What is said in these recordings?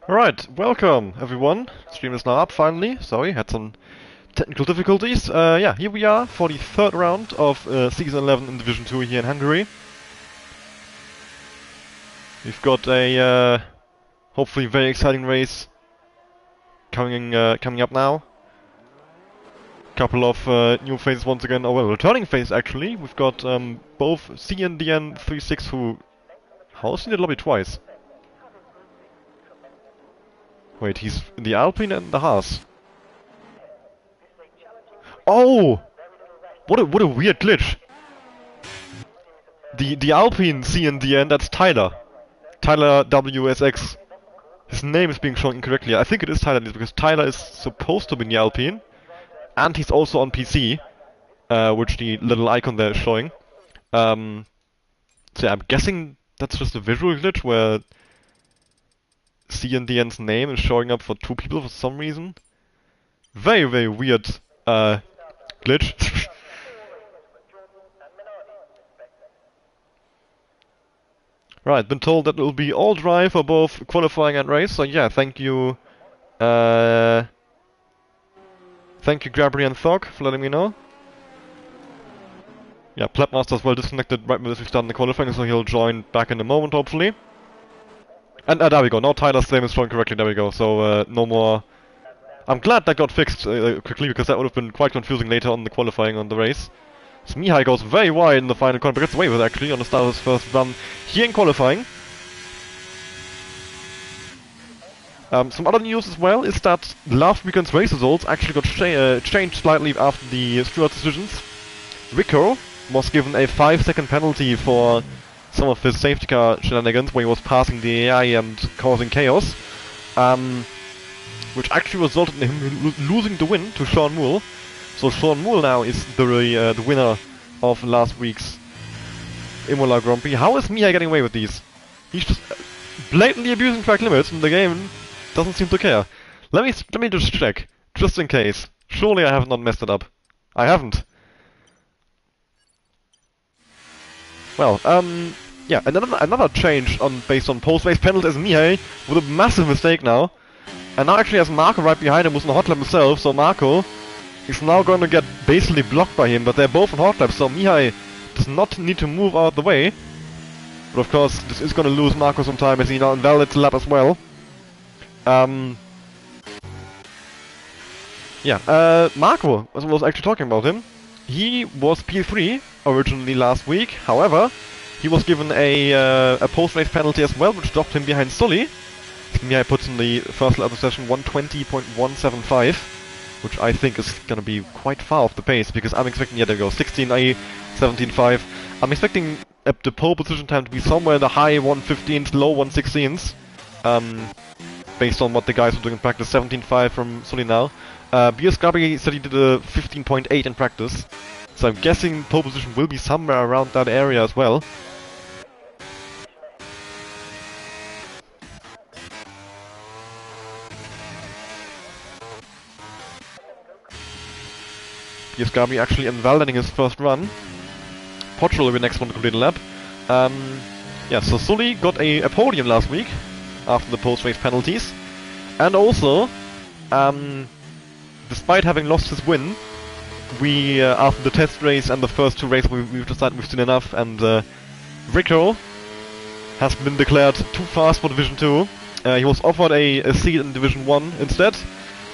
Alright, welcome everyone. Stream is now up finally. Sorry, had some technical difficulties. Yeah, here we are for the third round of Season 11 in Division 2 here in Hungary. We've got a hopefully very exciting race coming up now. Couple of new faces once again, oh well, returning faces actually. We've got both CNDN36 who... How's in the lobby twice? Wait, he's in the Alpine and the Haas. Oh! What a weird glitch. The Alpine CNDN, that's Tyler. Tyler WSX. His name is being shown incorrectly. I think it is Tyler because Tyler is supposed to be in the Alpine. And he's also on PC, which the little icon there is showing. So yeah, I'm guessing that's just a visual glitch where CNDN's name is showing up for two people for some reason. Very, very weird glitch. Right, been told that it will be all dry for both qualifying and race, so yeah, thank you, Gabriel and Thog for letting me know. Yeah, Plebmaster's well disconnected right as we start the qualifying, so he'll join back in a moment, hopefully. And there we go, now Tyler's name is shown correctly, there we go, so no more... I'm glad that got fixed quickly, because that would have been quite confusing later on the qualifying on the race. So Mihai goes very wide in the final corner, but gets away with it actually on the start of his first run here in qualifying. Some other news as well is that last weekend's race results actually got changed slightly after the steward decisions. Rico was given a 5-second penalty for some of his safety car shenanigans when he was passing the AI and causing chaos, which actually resulted in him losing the win to Sean Moore. So Sean Moore now is the winner of last week's Imola Grand Prix. How is Mia getting away with these? He's just blatantly abusing track limits and the game doesn't seem to care. Let me just check, just in case. Surely I have not messed it up. I haven't. Well, yeah, another change based on post-race penalties is Mihai with a massive mistake now. And now actually has Marco right behind him who's on the hot lap himself, so Marco is now going to get basically blocked by him, but they're both on hot lap, so Mihai does not need to move out of the way. But of course, this is going to lose Marco some time as he now invalidates the lap as well. Yeah, Marco was actually talking about him. He was P3 originally last week, however, he was given a post-race penalty as well, which dropped him behind Sully. Mihai puts in the first lap of the session 120.175, which I think is gonna be quite far off the pace, because I'm expecting, yeah, there we go, 16.8, 17.5. I'm expecting the pole position time to be somewhere in the high 115s, low 116s, based on what the guys were doing in practice. 17.5 from Sully now. BS Gabi said he did a 15.8 in practice, so I'm guessing pole position will be somewhere around that area as well. BS Gabi actually invalidating his first run. Portugal will be the next one to complete a lap. Yeah, so Sully got a podium last week after the post-race penalties, and also, despite having lost his win, we, after the test race and the first two races, we've decided we've seen enough, and Rico has been declared too fast for Division 2. He was offered a seat in Division 1 instead,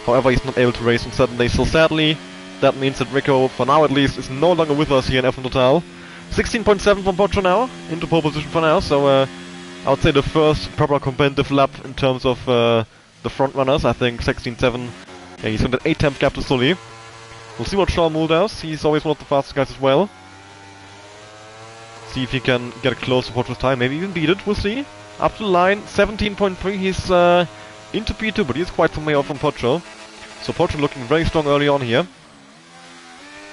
however he's not able to race on Saturday, so sadly, that means that Rico, for now at least, is no longer with us here in F1 Total. 16.7 from Pocho now, into pole position for now, so I would say the first proper competitive lap in terms of the front runners. I think 16.7, yeah, he's in an 8-tenth gap to Sully. We'll see what Sean Moore does, he's always one of the fastest guys as well. See if he can get close to Pocho's time, maybe even beat it, we'll see. Up to the line, 17.3, he's into P2, but he's quite some way off from Pocho. So Pocho looking very strong early on here.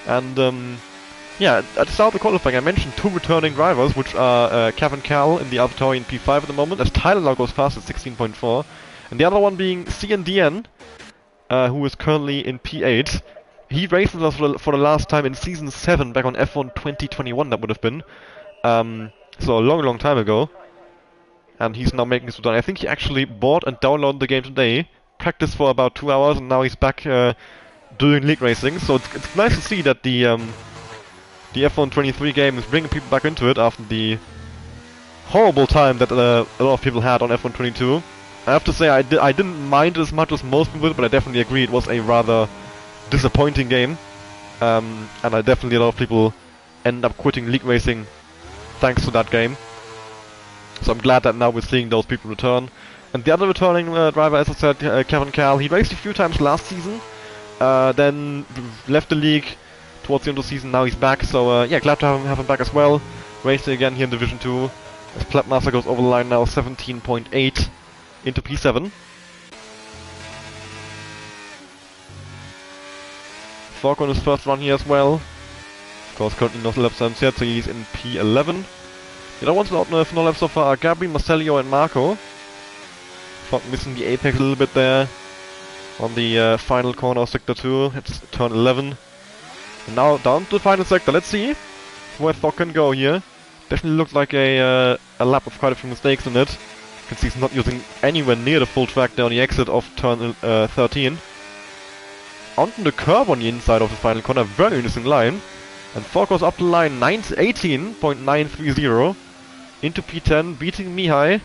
And yeah, at the start of the qualifying I mentioned two returning drivers, which are Kevin Cal in the AlphaTauri in P5 at the moment, as Tyler now goes fast at 16.4. And the other one being CNDN, who is currently in P8. He raced with us for the last time in Season 7, back on F1 2021 that would have been. So a long, long time ago. and he's now making his return. I think he actually bought and downloaded the game today, practiced for about 2 hours, and now he's back doing league racing. So it's nice to see that the F1 23 game is bringing people back into it after the horrible time that a lot of people had on F1 22. I have to say I didn't mind it as much as most people did, but I definitely agree it was a rather disappointing game. And I definitely, a lot of people end up quitting league racing thanks to that game. So I'm glad that now we're seeing those people return. And the other returning driver, as I said, Kevin Cal, he raced a few times last season, then left the league towards the end of the season. Now he's back, so yeah, glad to have him back as well. Racing again here in Division 2. As Plepmaster goes over the line now, 17.8 into P7. Fork on his first run here as well. Of course, currently no lap times yet, so he's in P11. The other ones out with no laps so far are Gabri, Marcelio, and Marco. Fork missing the apex a little bit there on the final corner of Sector 2. It's turn 11. And now down to the final sector. Let's see where Fork can go here. Definitely looks like a lap with quite a few mistakes in it. You can see he's not using anywhere near the full track there on the exit of turn 13. Onto the curb on the inside of the final corner, very interesting line. And Fork goes up the line 18.930 into P10, beating Mihai.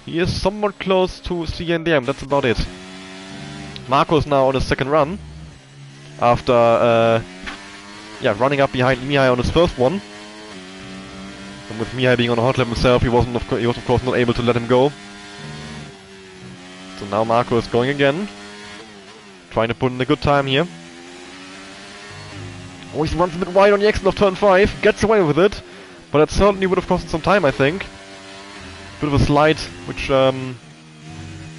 He is somewhat close to CNDM, that's about it. Marco's now on his second run after yeah, running up behind Mihai on his first one. And with Mihai being on a hot lap himself, he was of course not able to let him go. So now Marco is going again, trying to put in a good time here. Oh, he runs a bit wide on the exit of turn 5, gets away with it, but that certainly would have costed some time, I think. Bit of a slide, which yeah,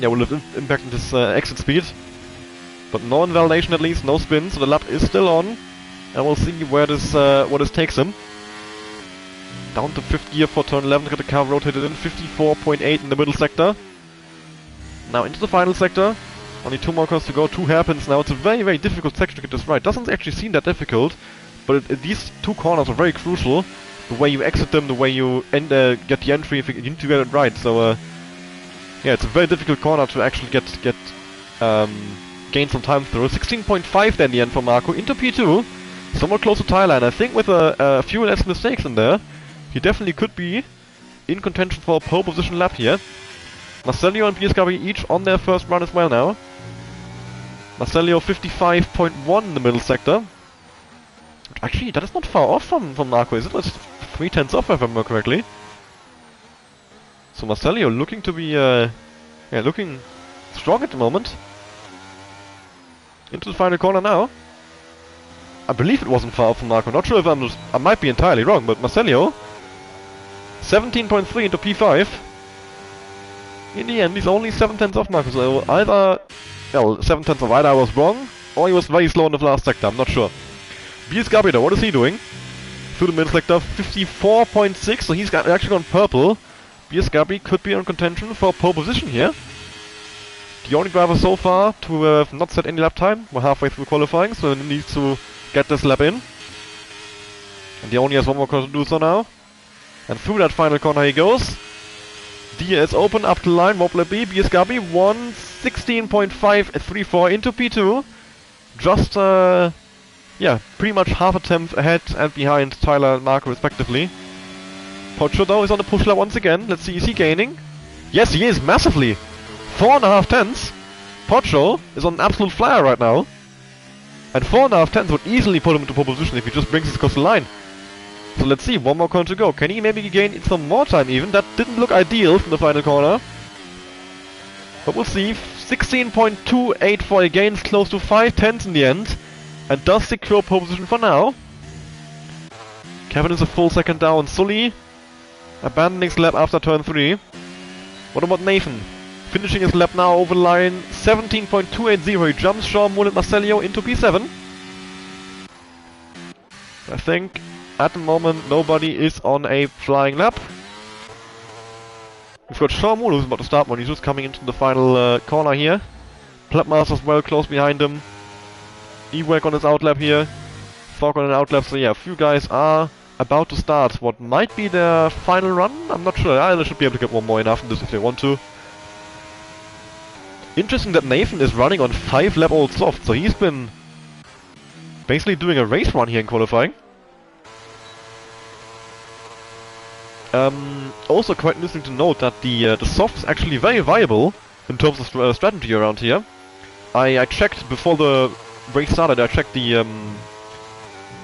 will have impacted his exit speed. But no invalidation at least, no spin, so the lap is still on. And we'll see where this takes him. Down to 5th gear for turn 11, got the car rotated in, 54.8 in the middle sector. Now into the final sector. Only 2 more corners to go, 2 hairpins now. It's a very, very difficult section to get this right. Doesn't actually seem that difficult, but these 2 corners are very crucial. The way you exit them, the way you get the entry, if you need to get it right. So yeah, it's a very difficult corner to actually gain some time through. 16.5 then in the end for Marco into P2. Somewhat close to Tyler, and I think with a few less mistakes in there, he definitely could be in contention for a pole position lap here. Marcelio and Piescavi each on their first run as well now. Marcelio 55.1 in the middle sector. Actually, that is not far off from Marco, is it? That's 3/10 off, if I remember correctly. So Marcelio looking to be, yeah, looking strong at the moment. Into the final corner now. I believe it wasn't far off from Marco. Not sure if I might be entirely wrong, but Marcelio 17.3 into P5. In the end, he's only 7/10 off Marco, so either, well, 7/10 of either I was wrong, or he was very slow in the last sector, I'm not sure. BS Gabito, what is he doing? Through the middle sector, 54.6, so he's actually gone purple. BS Gabi could be in contention for pole position here. The only driver so far to have not set any lap time. We're halfway through qualifying, so he needs to get this lap in. And he only has 1 more corner to do so now. And through that final corner he goes. Dia is open, up the line, Wobbler B, BS Gabi, 1:16.534 into P2. Just, yeah, pretty much half a tenth ahead and behind Tyler and Marco respectively. Pocho though is on the push lap once again. Let's see, is he gaining? Yes, he is, massively! 4.5 tenths. Pocho is on an absolute flyer right now. And 4.5 tenths would easily put him into pole position if he just brings his across the line. So let's see, 1 more corner to go. Can he maybe gain some more time even? That didn't look ideal from the final corner. But we'll see. 16.284, he gains close to 5 tenths in the end. And does secure pole position for now. Kevin is a full second down. Sully abandoning his lap after turn 3. What about Nathan? Finishing his lap now over the line. 17.280, he jumps Sean Moore and Marcelio into P7. I think at the moment nobody is on a flying lap. We've got Sean Moore who's about to start one. He's just coming into the final corner here. Plepmaster's well close behind him. Ewek on his outlap here. Fork on an outlap, so yeah, a few guys are about to start what might be their final run. I'm not sure. They should be able to get one more in after this if they want to. Interesting that Nathan is running on 5 lap old soft, so he's been basically doing a race run here in qualifying. Also quite interesting to note that the soft is actually very viable in terms of strategy around here. I checked before the race started. I checked the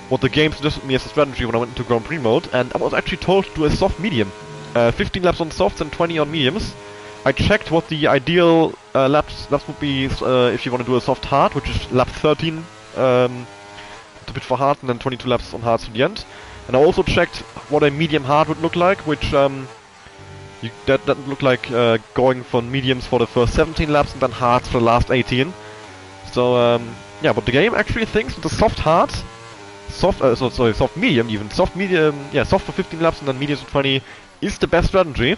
what the game suggested me as a strategy when I went into Grand Prix mode, and I was actually told to do a soft medium. 15 laps on softs and 20 on mediums. I checked what the ideal laps would be if you want to do a soft hard, which is lap 13 a bit for hard, and then 22 laps on hards to the end. And I also checked what a medium hard would look like, which that would look like going for mediums for the first 17 laps and then hards for the last 18. So yeah, but the game actually thinks the soft hard, soft medium even, soft medium, yeah, soft for 15 laps and then mediums for 20 is the best strategy.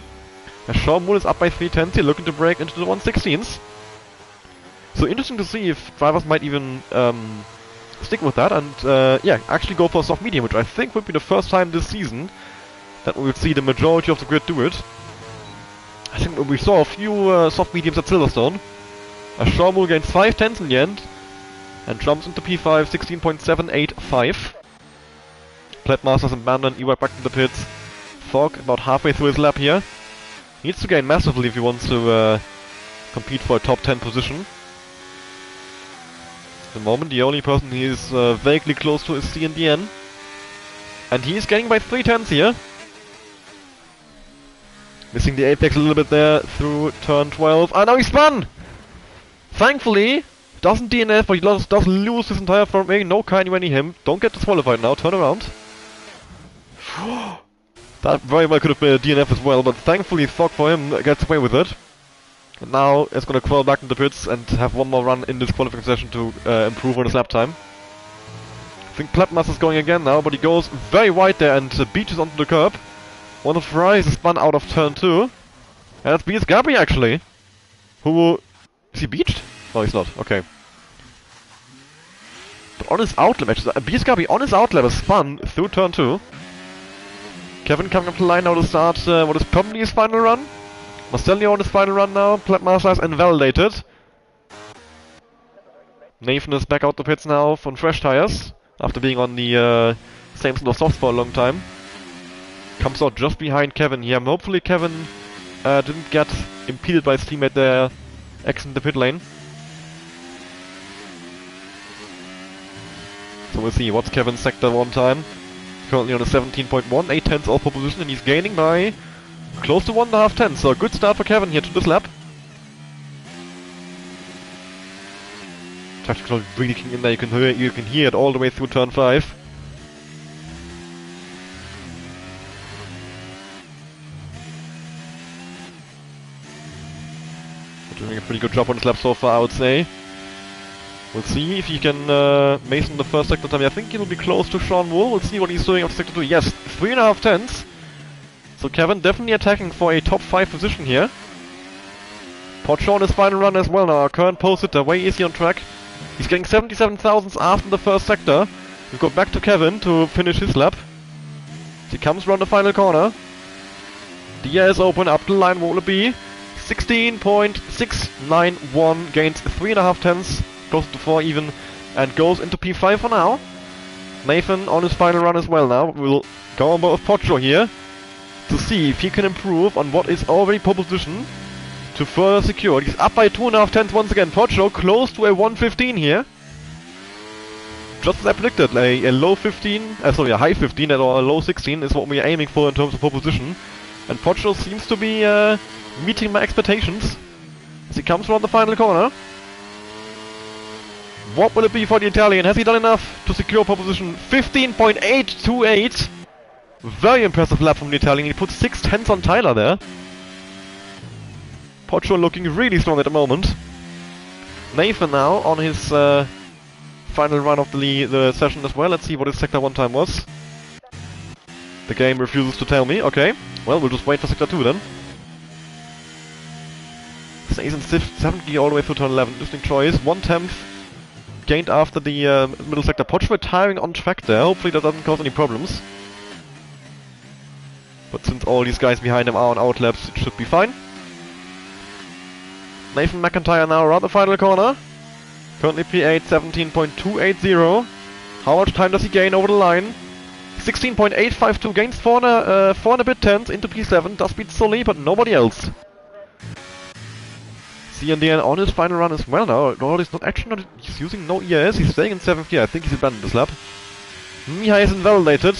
As Sean Moore is up by 3/10 here, looking to break into the 1/16s. So interesting to see if drivers might even stick with that and yeah, actually go for a soft medium, which I think would be the first time this season that we would see the majority of the grid do it. I think we saw a few soft mediums at Silverstone. Sean Moore gains 5/10 in the end and jumps into P5 16.785. Pledmasters and Bandon, Ewak back in the pits. Thog about halfway through his lap here. Needs to gain massively if he wants to compete for a top 10 position. At the moment, the only person he is vaguely close to is CNDN. And he is getting by 3/10 here. Missing the apex a little bit there through turn 12. Ah, now he spun! Thankfully, doesn't DNF, but he does lose his entire front wing. No kind anywhere near him. Don't get disqualified now, turn around. That very well could have been a DNF as well, but thankfully Thog for him gets away with it. And now it's gonna crawl back in the pits and have one more run in this qualifying session to improve on his lap time. I think Pledmaster's going again now, but he goes very wide there and beaches onto the curb. One of Fries is spun out of turn 2. And that's BS Gabby actually. Who... Is he beached? No, he's not. Okay. But on his outlap actually, BS Gabby on his outlap is spun through turn 2. Kevin coming up the line now to start what is probably his final run. Marcelio on his final run now. Pledmaster is invalidated. Nathan is back out the pits now from fresh tires after being on the same sort of softs for a long time. Comes out just behind Kevin here. Hopefully Kevin didn't get impeded by his teammate there exiting the pit lane. So we'll see what's Kevin's sector one time. Currently on a 17.1, 8/10 off pole position, and he's gaining by close to 1.5 tenths. So a good start for Kevin here to this lap. Tactical really kicking in there. You can hear it all the way through turn 5. Doing a pretty good job on this lap so far, I would say. We'll see if he can Mason the first sector time. I think he'll be close to Sean Wool. We'll see what he's doing after sector 2. Yes, 3.5 tenths. So Kevin definitely attacking for a top 5 position here. Pocho on his final run as well now. Our current pole sitter, way easy on track. He's getting 77 thousandths after the first sector. We'll go back to Kevin to finish his lap. He comes around the final corner. The air is open, up the line, what will it be? 16.691, gains 3.5 tenths. Close to 4 even, and goes into P5 for now. Nathan on his final run as well now. We'll go on board with Pocho here to see if he can improve on what is already pole position to further secure it. He's up by 2.5 tenths once again. Pocho close to a 115 here. Just as I predicted, a low 15, sorry, a high 15 or a low 16 is what we are aiming for in terms of pole position. And Pocho seems to be meeting my expectations as he comes around the final corner. What will it be for the Italian? Has he done enough to secure pole position? 15.828. Very impressive lap from the Italian. He put 6/10 on Tyler there. Pocho looking really strong at the moment. Nathan now on his final run of the session as well. Let's see what his sector 1 time was. The game refuses to tell me. Okay, well, we'll just wait for sector 2 then. Stays in 7th gear all the way through turn 11. Interesting choice. 1/10 gained after the middle sector. Pocho retiring on track there. Hopefully that doesn't cause any problems. But since all these guys behind him are on outlaps, it should be fine. Nathan McIntyre now around the final corner. Currently P8 17.280. How much time does he gain over the line? 16.852, gains 4 and a bit tenths into P7, does beat Sully, but nobody else. CNDN on his final run as well now. No, he's not actually not, he's using no ES, he's staying in 7th gear. I think he's abandoned this lap. Mihai is invalidated.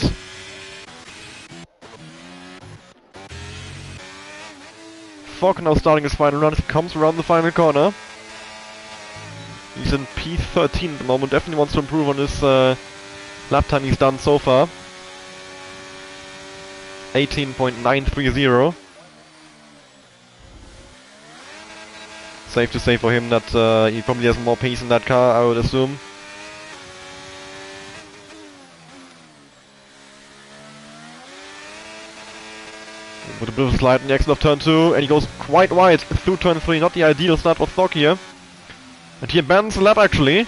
Fogg now starting his final run as he comes around the final corner. He's in P13 at the moment, definitely wants to improve on his lap time he's done so far. 18.930. Safe to say for him that he probably has more pace in that car, I would assume. With a bit of a slide in the exit of turn 2, and he goes quite wide through turn 3, not the ideal start for Thog here. And he abandons the lap actually.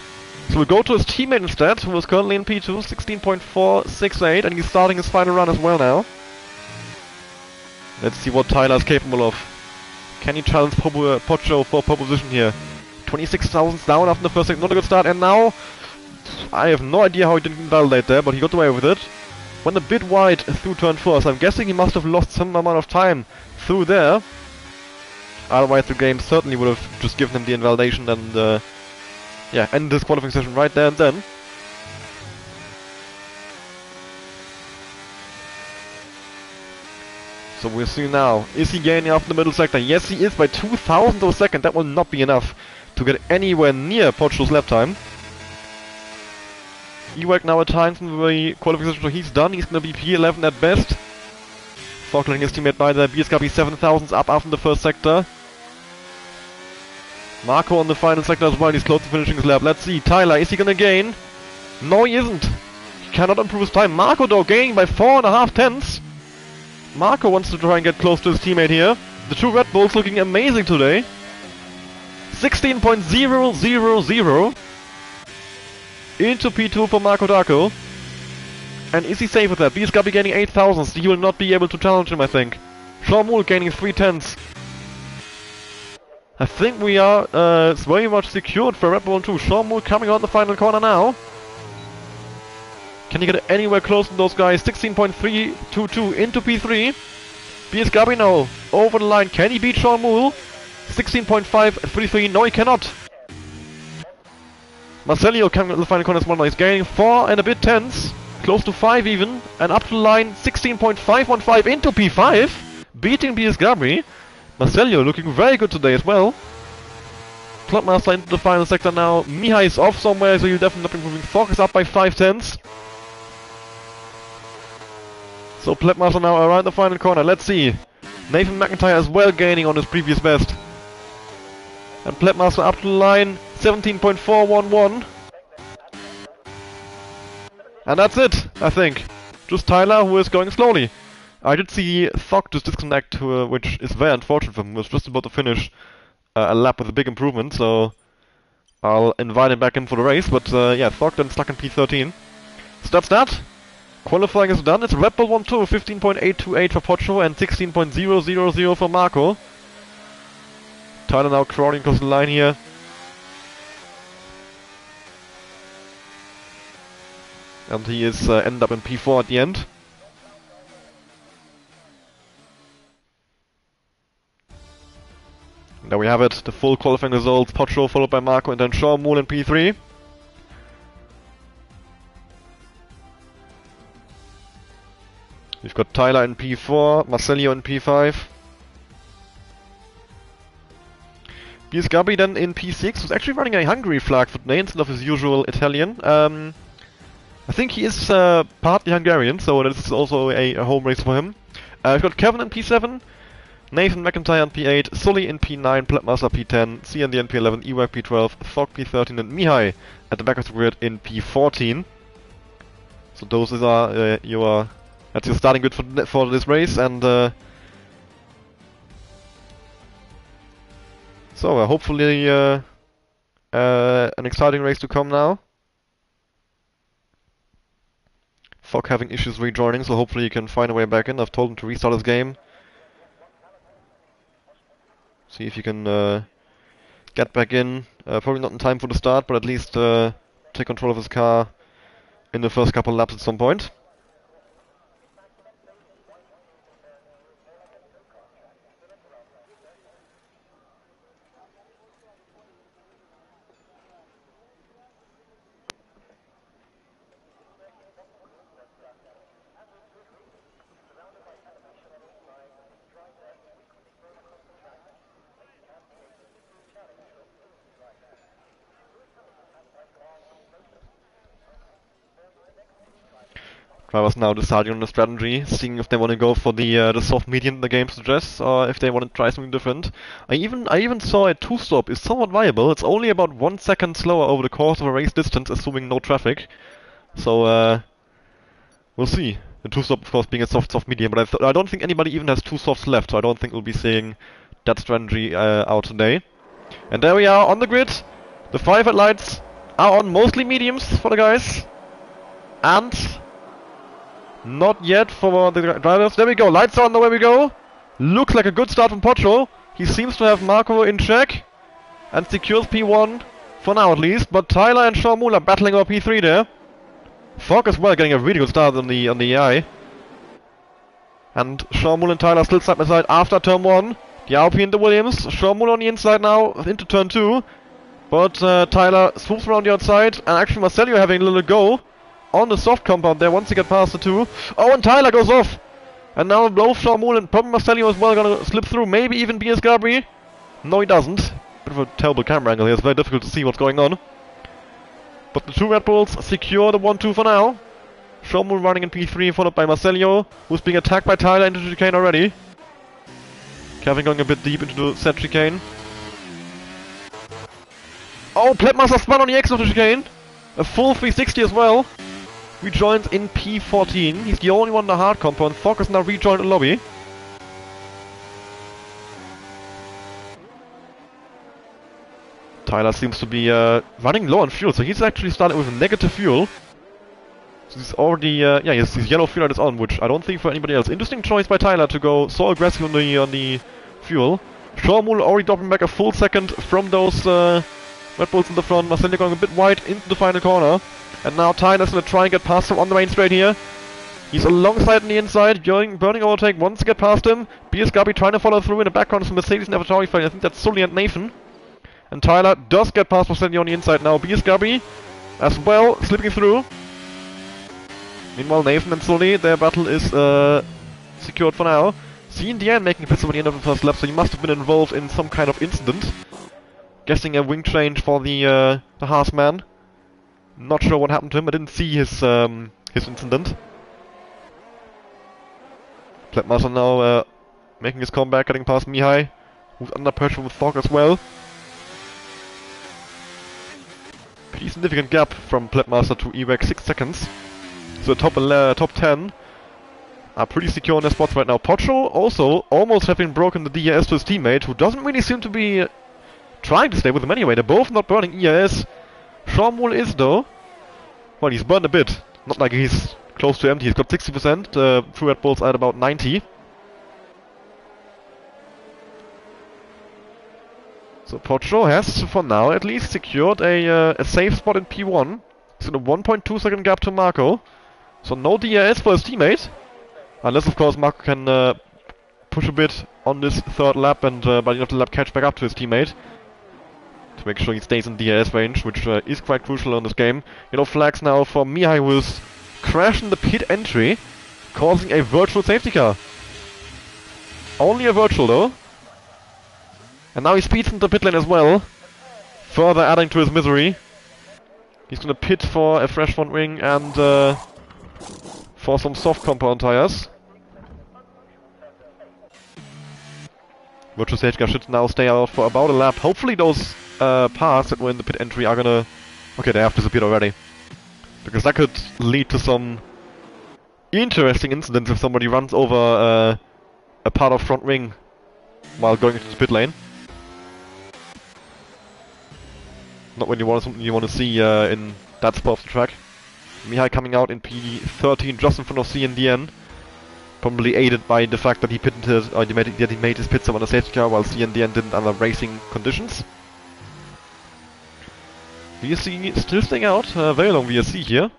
So we'll go to his teammate instead, who is currently in P2, 16.468, and he's starting his final run as well now. Let's see what Tyler is capable of. Can he challenge Pocho for pole position here? 26 thousandths down after the first second, not a good start, and now... I have no idea how he didn't validate there, but he got away with it. Went a bit wide through turn 4, so I'm guessing he must have lost some amount of time through there. Otherwise the game certainly would have just given him the invalidation and yeah, end this qualifying session right there and then. So we'll see now. Is he gaining after the middle sector? Yes, he is by 2,000th of a second. That will not be enough to get anywhere near Pocho's lap time. Ewek now at times in the qualifying session, so he's done. He's going to be P11 at best. Fogg letting his teammate by there. BSKB 7,000ths up after the first sector. Marco on the final sector as well. He's close to finishing his lap. Let's see. Tyler, is he going to gain? No, he isn't. He cannot improve his time. Marco, though, gaining by 4.5 tenths. Marco wants to try and get close to his teammate here. The two Red Bulls looking amazing today. 16.000 into P2 for Marco Darko. And is he safe with that? BSKB gaining 8 thousandths. He will not be able to challenge him, I think. Sean Moole gaining 3 tenths. I think we are very much secured for Red Bull 2. Sean Moole coming out the final corner now. Can he get anywhere close to those guys? 16.322 into P3. BSKB now over the line. Can he beat Sean Moole? 16.533. No, he cannot. Marcelio coming out the final corner as well now. He's gaining 4 and a bit tenths. Close to 5 even. And up to the line 16.515 into P5. Beating BSKB. Marcelio looking very good today as well. Clubmaster into the final sector now. Mihai is off somewhere, so he'll definitely not be moving. Thog is up by 5 tenths. So Clubmaster now around the final corner. Let's see. Nathan McIntyre as well gaining on his previous best. And Clubmaster up to the line. 17.411. And that's it, I think. Just Tyler, who is going slowly. I did see Thog just disconnect, which is very unfortunate for him. He was just about to finish a lap with a big improvement, so I'll invite him back in for the race. But yeah, Thog then stuck in P13. So that's that. Qualifying is done. It's Red Bull 1-2, 15.828 for Pocho and 16.000 for Marco. Tyler now crawling across the line here. And he is ended up in P4 at the end. There we have it, the full qualifying results. Pocho followed by Marco and then Sean Moole in P3. We've got Tyler in P4, Marcelio in P5. BSKB then in P6 was actually running a Hungary flag for today instead of his usual Italian. I think he is partly Hungarian, so this is also a home race for him. We've got Kevin in P7, Nathan McIntyre in P8, Sully in P9, Pletmaster P10, CND in P11, Ewek P12, Thog P13 and Mihai at the back of the grid in P14. So those are that's your starting grid for this race, and so hopefully an exciting race to come now. Fog having issues rejoining, so hopefully he can find a way back in. I've told him to restart his game. See if he can get back in. Probably not in time for the start, but at least take control of his car in the first couple laps at some point. Drivers now deciding on the strategy, seeing if they want to go for the soft medium the game suggests, or if they want to try something different. I even saw a two-stop is somewhat viable. It's only about 1 second slower over the course of a race distance, assuming no traffic. So we'll see. The two-stop, of course, being a soft medium, but I don't think anybody even has two softs left, so I don't think we'll be seeing that strategy out today. And there we are on the grid. The 5 headlights are on mostly mediums for the guys, and not yet for the drivers. There we go. Lights on. There we go. Looks like a good start from Pocho. He seems to have Marco in check and secures P1 for now at least. But Tyler and Sean Moore are battling over P3 there. Fog as well getting a really good start on the AI. And Sean Moore and Tyler still side by side after turn 1. The Alpine into Williams. Sean Moore on the inside now into turn 2. But Tyler swoops around the outside, and actually Marcelio having a little go on the soft compound there once he gets past the 2. Oh, and Tyler goes off! And now both Sharmul and probably Marcelio as well gonna slip through, maybe even BS Gabri. No, he doesn't. Bit of a terrible camera angle here, it's very difficult to see what's going on. But the 2 Red Bulls secure the 1-2 for now. Sharmul running in P3, followed by Marcelio, who's being attacked by Tyler into the chicane already. Kevin going a bit deep into the set chicane. Oh, Plepmaster spun on the exit of the chicane! A full 360 as well. Rejoins in P14. He's the only one in the hard compound. Thok has now rejoined the lobby. Tyler seems to be running low on fuel, so he's actually started with negative fuel. So he's already, yeah, he's yellow fuel on his own, which I don't think for anybody else. Interesting choice by Tyler to go so aggressive on the fuel. Shawmul already dropping back a full second from those Red Bulls in the front. Marcello going a bit wide into the final corner. And now Tyler's gonna try and get past him on the main straight here. He's alongside on the inside, burning overtake, wants to get past him. BS Gabi trying to follow through in the background. Some Mercedes and Avatar fighting. I think that's Sully and Nathan. And Tyler does get past Marcello on the inside now. BS Gabi as well, slipping through. Meanwhile, Nathan and Sully, their battle is secured for now. See Indian making pits at the end of the first lap, so he must have been involved in some kind of incident. Guessing a wing change for the Haas man. Not sure what happened to him. I didn't see his incident. Plepmaster now making his comeback, getting past Mihai, who's under pressure with Thog as well. Pretty significant gap from Plepmaster to Ewek, 6 seconds. So top 10 are pretty secure in their spots right now. Pocho also almost having broken the DRS to his teammate, who doesn't really seem to be trying to stay with him anyway. They're both not burning ERS. Shawmul is though. Well, he's burned a bit. Not like he's close to empty. He's got 60%. True Red Bulls at about 90. So Pocho has, for now at least, secured a safe spot in P1. He's in a 1.2 second gap to Marco. So no DRS for his teammate. Unless, of course, Marco can push a bit on this third lap and by the end of the lap catch back up to his teammate. To make sure he stays in DRS range, which is quite crucial in this game. Yellow flags now for Mihai, who is crashing the pit entry, causing a virtual safety car. Only a virtual though. And now he speeds into the pit lane as well, further adding to his misery. He's gonna pit for a fresh front wing and for some soft compound tires. Virtual safety car should now stay out for about a lap. Hopefully those paths that were in the pit entry are gonna... Okay, they have disappeared already. Because that could lead to some interesting incidents if somebody runs over a part of front wing while going into the pit lane. Not when you want something you want to see in that spot of the track. Mihai coming out in P13 just in front of CNDN. Probably aided by the fact that he pitted his, that he made his pit stop on a safety car while CNDN didn't under racing conditions. VSC still staying out, very long VSC here.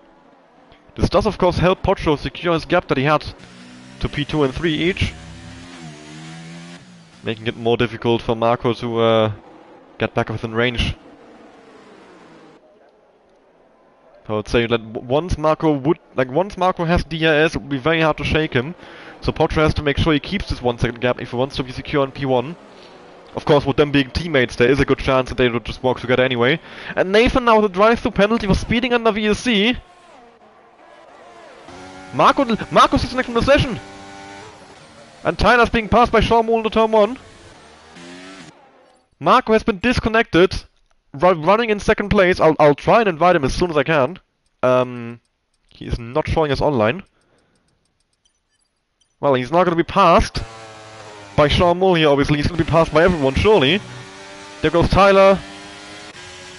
This does of course help Potro secure his gap that he had to P2 and 3 each. Making it more difficult for Marco to get back within range. I would say that once Marco has DRS, it would be very hard to shake him. So Potro has to make sure he keeps this 1 second gap if he wants to be secure on P1. Of course, with them being teammates, there is a good chance that they would just walk together anyway. And Nathan now with a drive-through penalty for speeding under VSC. Marco's disconnected from the session. And Tyler's being passed by Sean Moore into turn 1. Marco has been disconnected. Running in second place. I'll try and invite him as soon as I can. He is not showing us online. Well, he's not going to be passed by Sean Moore here, obviously. He's going to be passed by everyone, surely. There goes Tyler.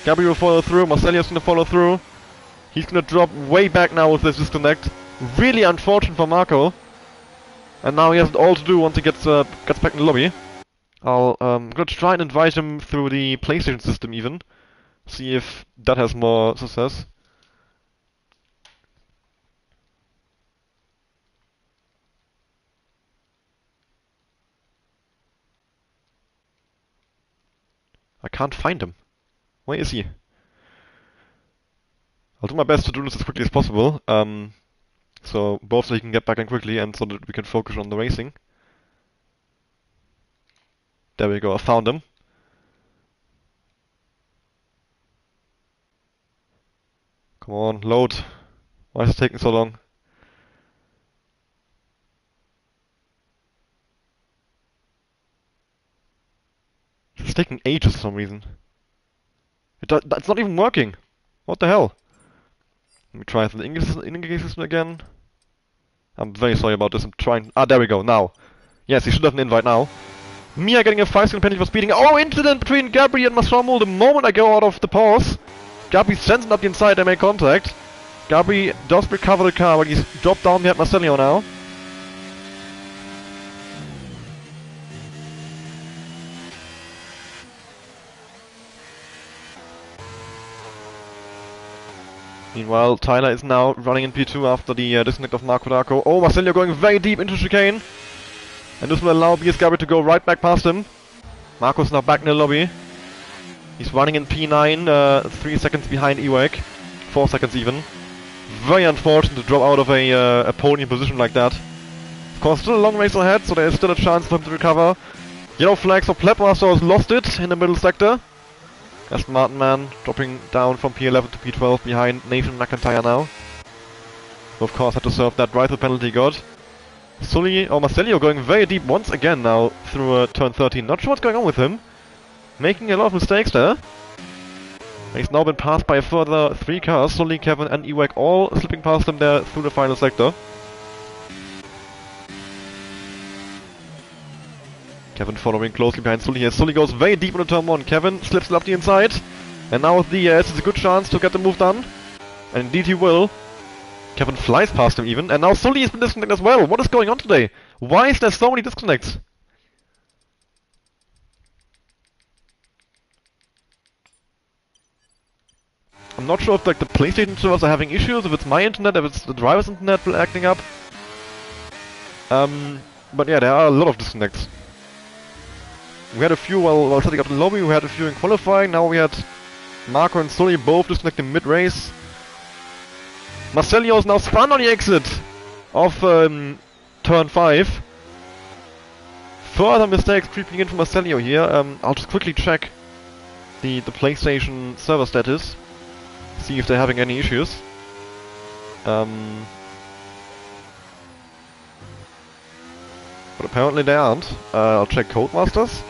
Gabriel will follow through. Marcelio's going to follow through. He's going to drop way back now with this disconnect. Really unfortunate for Marco. And now he has it all to do once he gets back in the lobby. I'm going to try and invite him through the PlayStation system even. See if that has more success. I can't find him. Where is he? I'll do my best to do this as quickly as possible. So both so he can get back in quickly and so that we can focus on the racing. There we go, I found him. Come on, load. Why is it taking so long? It's taking ages for some reason. It's not even working. What the hell? Let me try the English system again. I'm very sorry about this. I'm trying. Ah, there we go. Now. Yes, he should have an invite now. Mia getting a 5-second penalty for speeding. Oh, incident between Gabri and Masramul. The moment I go out of the pause, Gabri sends it up the inside. They make contact. Gabri does recover the car, but he's dropped down behind Marcelio now. Meanwhile, Tyler is now running in P2 after the disconnect of Marco Darko. Oh, Marcelio going very deep into chicane. And this will allow BS Gabri to go right back past him. Marco's now back in the lobby. He's running in P9, 3 seconds behind Ewek. 4 seconds even. Very unfortunate to drop out of a podium position like that. Of course, still a long race ahead, so there is still a chance for him to recover. Yellow flags for Plepmaster has lost it in the middle sector. Aston Martin man dropping down from P11 to P12 behind Nathan McIntyre now. Who of course had to serve that drive-through penalty he got. Marcelio going very deep once again now through turn 13. Not sure what's going on with him. Making a lot of mistakes there. He's now been passed by a further 3 cars. Sully, Kevin and Ewek all slipping past him there through the final sector. Kevin following closely behind Sully here. Sully goes very deep into turn 1. Kevin slips it up the inside. And now with the it's a good chance to get the move done. And indeed he will. Kevin flies past him even. And now Sully has been disconnected as well. What is going on today? Why is there so many disconnects? I'm not sure if like the PlayStation servers are having issues, if it's my internet, if it's the driver's internet acting up. But yeah, there are a lot of disconnects. We had a few while setting up the lobby, we had a few in qualifying, now we had Marco and Sully both disconnecting mid-race. Marcelio is now spun on the exit of turn 5. Further mistakes creeping in from Marcelio here. I'll just quickly check the PlayStation server status. See if they're having any issues. But apparently they aren't. I'll check Codemasters.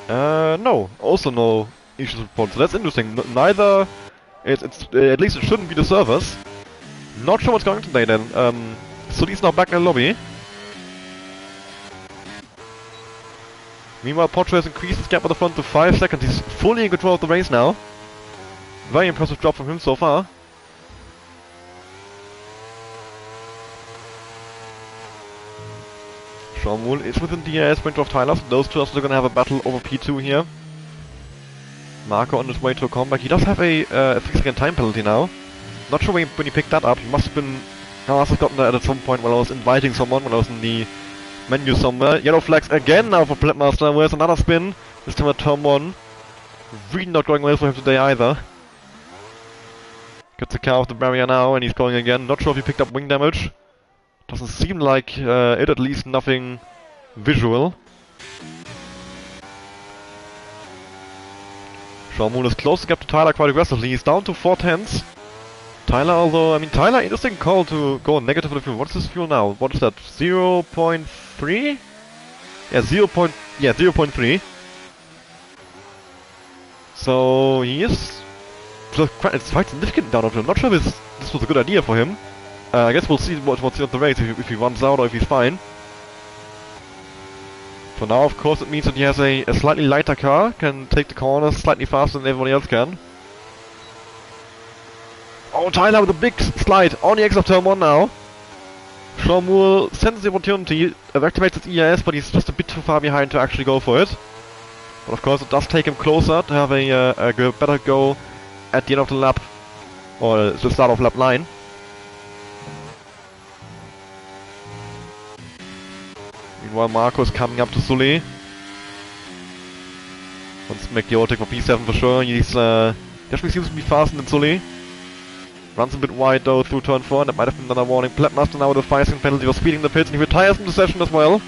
No. Also no issues reported. So that's interesting. Neither... It's at least it shouldn't be the servers. Not sure what's going on today then. Sully's now back in the lobby. Meanwhile, Potro has increased his gap at the front to 5 seconds. He's fully in control of the race now. Very impressive job from him so far. Sean Wool is within the sprint of Tyler, so those two are still gonna have a battle over P2 here. Marco on his way to a comeback. He does have a 3-second time penalty now. Not sure when he picked that up. He must have been... I must have gotten that at some point when I was inviting someone, when I was in the menu somewhere. Yellow flags again now for Pletmaster. Where's another spin? This time at turn 1. Really not going well for him today either. Gets the car off the barrier now and he's going again. Not sure if he picked up wing damage. Doesn't seem like it, at least nothing visual. Sean Moon is closing up to Tyler quite aggressively. He's down to 4 tenths. Tyler, although, I mean, Tyler, interesting call to go negative for the fuel. What's his fuel now? What is that? 0.3? Yeah, 0.3. So, he is... It's quite significant down on him. Not sure if this was a good idea for him. I guess we'll see what's in the race, if he runs out or if he's fine. For now, of course, it means that he has a slightly lighter car, can take the corners slightly faster than everybody else can. Oh, Tyler with a big slide on the exit of turn 1 now. Shomul sends the opportunity, activates his ERS, but he's just a bit too far behind to actually go for it. But of course, it does take him closer to have a better go at the end of the lap, or the start of lap 9. Meanwhile, Marco's coming up to Sully. Wants to make the overtake for P7 for sure. He's definitely seems to be faster than Sully. Runs a bit wide though through turn 4, and that might have been another warning. Pletmaster now with a 5-second penalty for speeding the pits, and he retires from the session as well.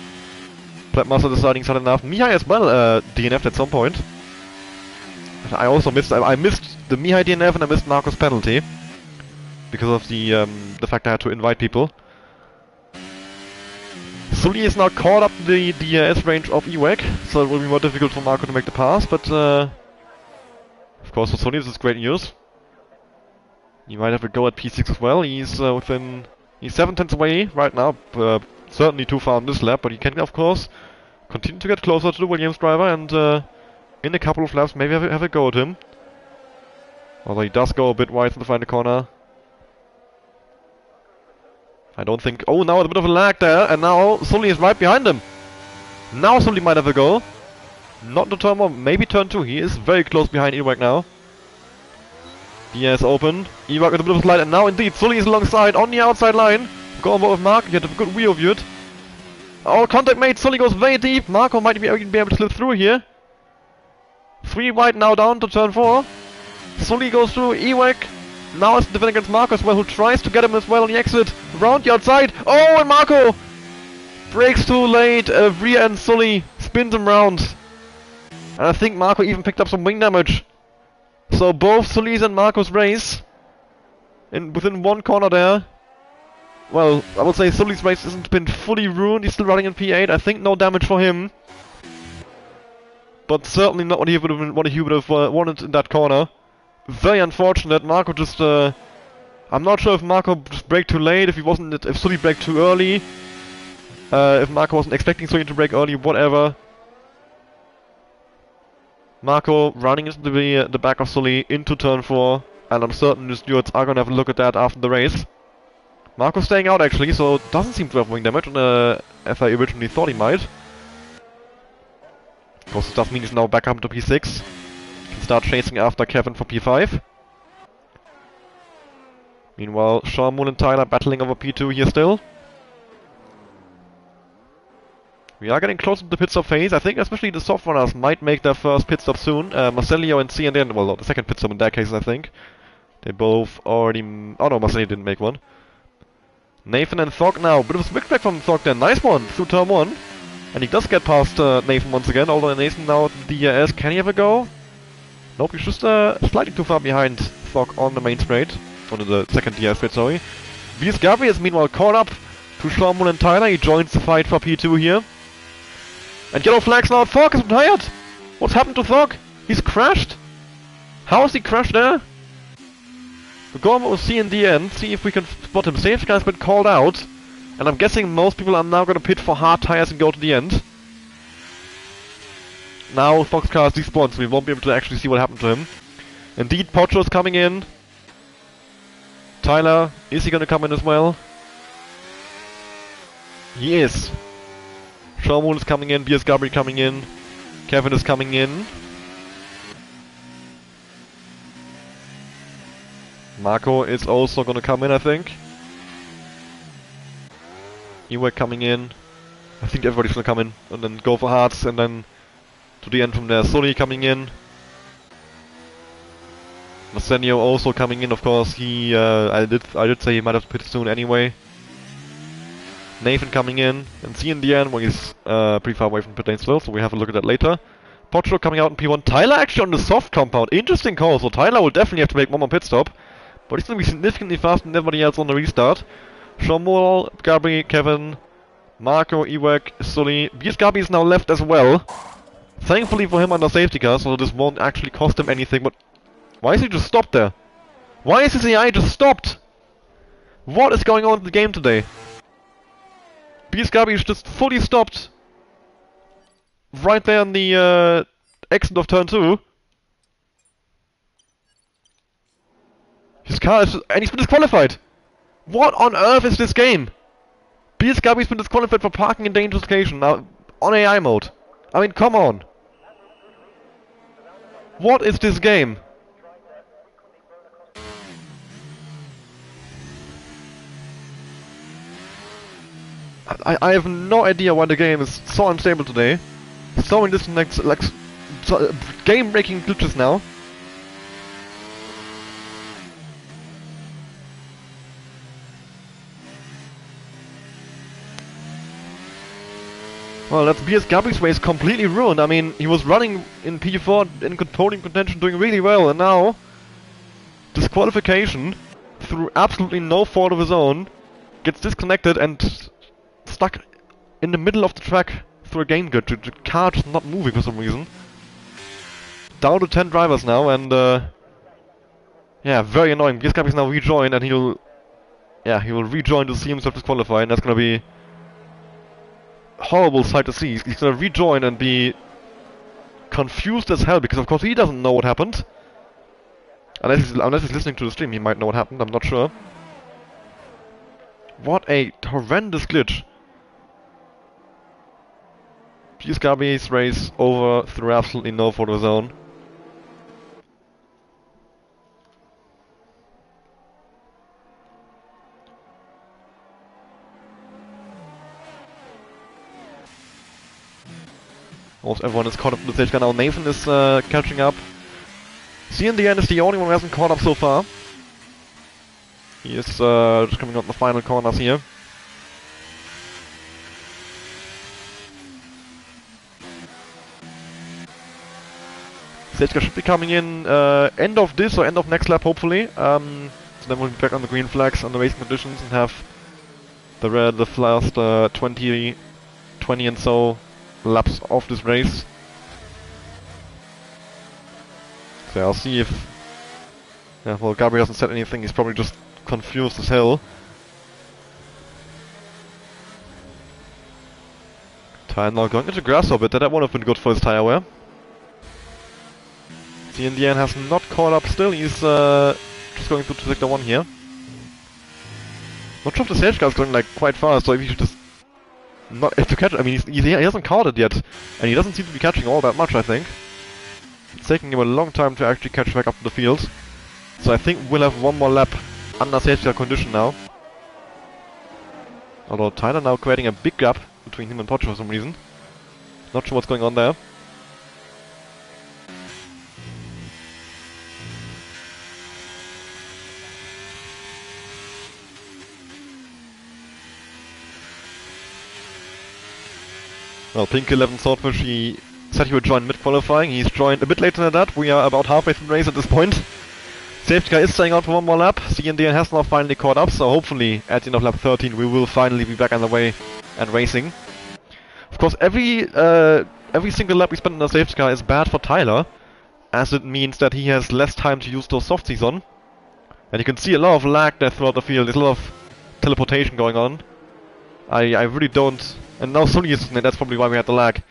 Pletmaster deciding sudden enough. Mihai as well DNF'd at some point. But I also missed the Mihai DNF and I missed Marco's penalty. Because of the fact I had to invite people. Sully is now caught up to the DRS range of EWAC, so it will be more difficult for Marco to make the pass, but of course for Sully this is great news. He might have a go at P6 as well. He's he's 7 tenths away right now, certainly too far on this lap, but he can of course continue to get closer to the Williams driver and in a couple of laps maybe have a go at him. Although he does go a bit wide in the final corner. I don't think... Oh, now a bit of a lag there, and now Sully is right behind him. Now Sully might have a go. Not the turn 1, maybe turn 2. He is very close behind Ewak now. DRS open. Ewak with a bit of a slide, and now indeed Sully is alongside on the outside line. Go on board with Marco, get a good wheel view it. Oh, contact made. Sully goes very deep. Marco might be able to slip through here. 3 wide now down to turn 4. Sully goes through. Ewak. Now it's defending against Marco as well, who tries to get him as well on the exit. Around the outside. Oh, and Marco brakes too late. Rear end Sully spins him round. And I think Marco even picked up some wing damage. So both Sully's and Marco's race within one corner there. Well, I would say Sully's race hasn't been fully ruined. He's still running in P8. I think no damage for him. But certainly not what he would have wanted in that corner. Very unfortunate. Marco just I'm not sure if Marco just braked too late, if Sully braked too early, if Marco wasn't expecting Sully to brake early, whatever. Marco running into the back of Sully into turn 4, and I'm certain the stewards are gonna have a look at that after the race. Marco staying out actually, so doesn't seem to have wing damage, as I originally thought he might. Of course, this does mean he's now back up to P6. Can start chasing after Kevin for P5. Meanwhile, Sean Moon and Tyler battling over P2 here still. We are getting close to the pit stop phase. I think especially the soft runners might make their first pit stop soon. Marcelio and CNN, well, the second pit stop in that case, I think. They both already... Oh no, Marcelio didn't make one. Nathan and Thog now. Bit of a switch back from Thog there. Nice one through turn 1. And he does get past Nathan once again, although Nathan now at the DRS. Can he ever go? Nope, he's just slightly too far behind Thog on the main straight. On the second DRS straight, sorry. Vies Gabri is meanwhile caught up to Sean Moon and Tyler. He joins the fight for P2 here. And yellow flags now. Thog is retired! What's happened to Thog? He's crashed? How has he crashed there? We'll go on, we'll see in the end, see if we can spot him. Safety guy's been called out. And I'm guessing most people are now going to pit for hard tires and go to the end. Now Fox Cars despawned, so we won't be able to actually see what happened to him. Indeed, Pocho's coming in. Tyler, is he gonna come in as well? He is. Sean Moon is coming in, BS Gabri coming in, Kevin is coming in. Marco is also gonna come in, I think. Ewek coming in. I think everybody's gonna come in and then go for hearts and then to the end from there. Sony coming in. Masenio also coming in, of course. He I did say he might have to pit soon anyway. Nathan coming in, and see in the end when he's pretty far away from pit lane still, so we have a look at that later. Pocho coming out in P1. Tyler actually on the soft compound. Interesting call, so Tyler will definitely have to make one more pit stop. But he's gonna be significantly faster than everybody else on the restart. Shomol, Gabri, Kevin, Marco, Ewek, Sully. BS Gabi is now left as well. Thankfully for him under safety car, so this won't actually cost him anything, but why is he just stopped there? Why is his AI just stopped? What is going on in the game today? BS Gabi is just fully stopped. Right there in the exit of turn 2. His car is and he's been disqualified. What on earth is this game? BS Gabi's been disqualified for parking in dangerous location now on AI mode. I mean, come on. What is this game? I have no idea why the game is so unstable today. So many different like game-breaking glitches now. Well, that's BS Gabi's race completely ruined. I mean, he was running in P4 in podium contention, doing really well, and now disqualification through absolutely no fault of his own, gets disconnected and stuck in the middle of the track through a game glitch. The car just not moving for some reason. Down to 10 drivers now, and yeah, very annoying. BS Gabi's now rejoined, and he will rejoin to see himself disqualified, and that's gonna be horrible sight to see. He's gonna rejoin and be confused as hell because of course he doesn't know what happened. Unless he's listening to the stream, he might know what happened. I'm not sure. What a horrendous glitch. BS Gabi's race over through absolutely no fault of his own. Almost everyone is caught up in the stage car now. Nathan is catching up. See, in the end is the only one who hasn't caught up so far. He is just coming out the final corners here. Stage car should be coming in end of this or end of next lap, hopefully. So then we'll be back on the green flags on the racing conditions and have the last 20 and so laps of this race. So I'll see if... Yeah, well, Gabriel hasn't said anything, he's probably just confused as hell. Tire now going into grass orbit, that would have been good for his tire wear. The Indian has not caught up still, he's just going through to sector 1 here. Not sure if the stage car is going like quite fast, so if he should just not to catch. I mean, he hasn't caught it yet, and he doesn't seem to be catching all that much. I think it's taking him a long time to actually catch back up to the field. So I think we'll have one more lap under safety car condition now. Although Tyler now creating a big gap between him and Pocho for some reason. Not sure what's going on there. Well, Pink 11 Swordfish, he said he would join mid-qualifying. He's joined a bit later than that. We are about halfway through the race at this point. Safety car is staying out for one more lap. CNDN has now finally caught up, so hopefully at the end of lap 13 we will finally be back on the way and racing. Of course, every single lap we spend in the safety car is bad for Tyler, as it means that he has less time to use those softies on. And you can see a lot of lag there throughout the field. There's a lot of teleportation going on. I really don't... And now Sony is in it, that's probably why we had the lag.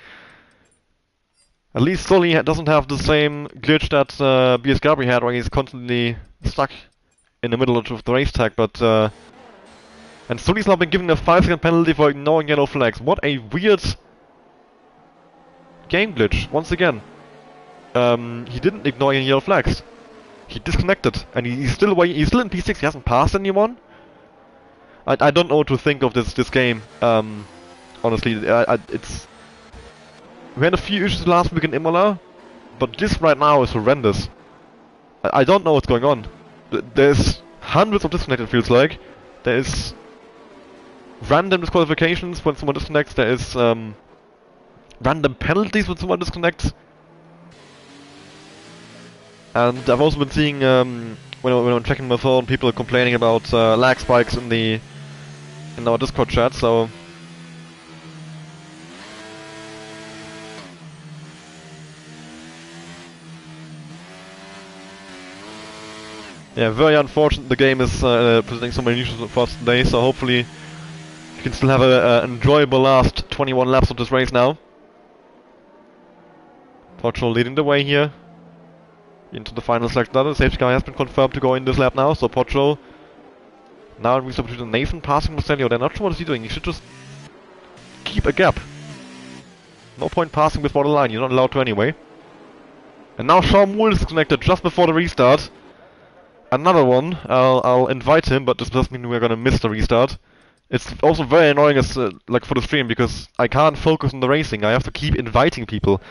At least Sully doesn't have the same glitch that BS Gabri had, where he's constantly stuck in the middle of the race tag, but and Sully's now been given a 5-second penalty for ignoring yellow flags. What a weird game glitch, once again. He didn't ignore any yellow flags. He disconnected, and he's still away. He's still in P6. He hasn't passed anyone. I don't know what to think of this game. Honestly, it's we had a few issues last week in Imola, but this right now is horrendous. I don't know what's going on. There's hundreds of disconnected, feels like. There's random disqualifications when someone disconnects. There is random penalties when someone disconnects. And I've also been seeing, when I'm checking my phone, people are complaining about lag spikes in our Discord chat, so... Yeah, very unfortunate the game is presenting so many issues for us today, so hopefully you can still have an enjoyable last 21 laps of this race now. Portugal leading the way here into the final selection. The safety car has been confirmed to go in this lap now, so Portugal now in substitution. Nathan passing Marcelio. They're not sure what is he doing. He should just keep a gap. No point passing before the line, you're not allowed to anyway. And now Sean Moore is disconnected just before the restart. Another one. I'll invite him, but this does mean we're gonna miss the restart. It's also very annoying as like for the stream, because I can't focus on the racing. I have to keep inviting people.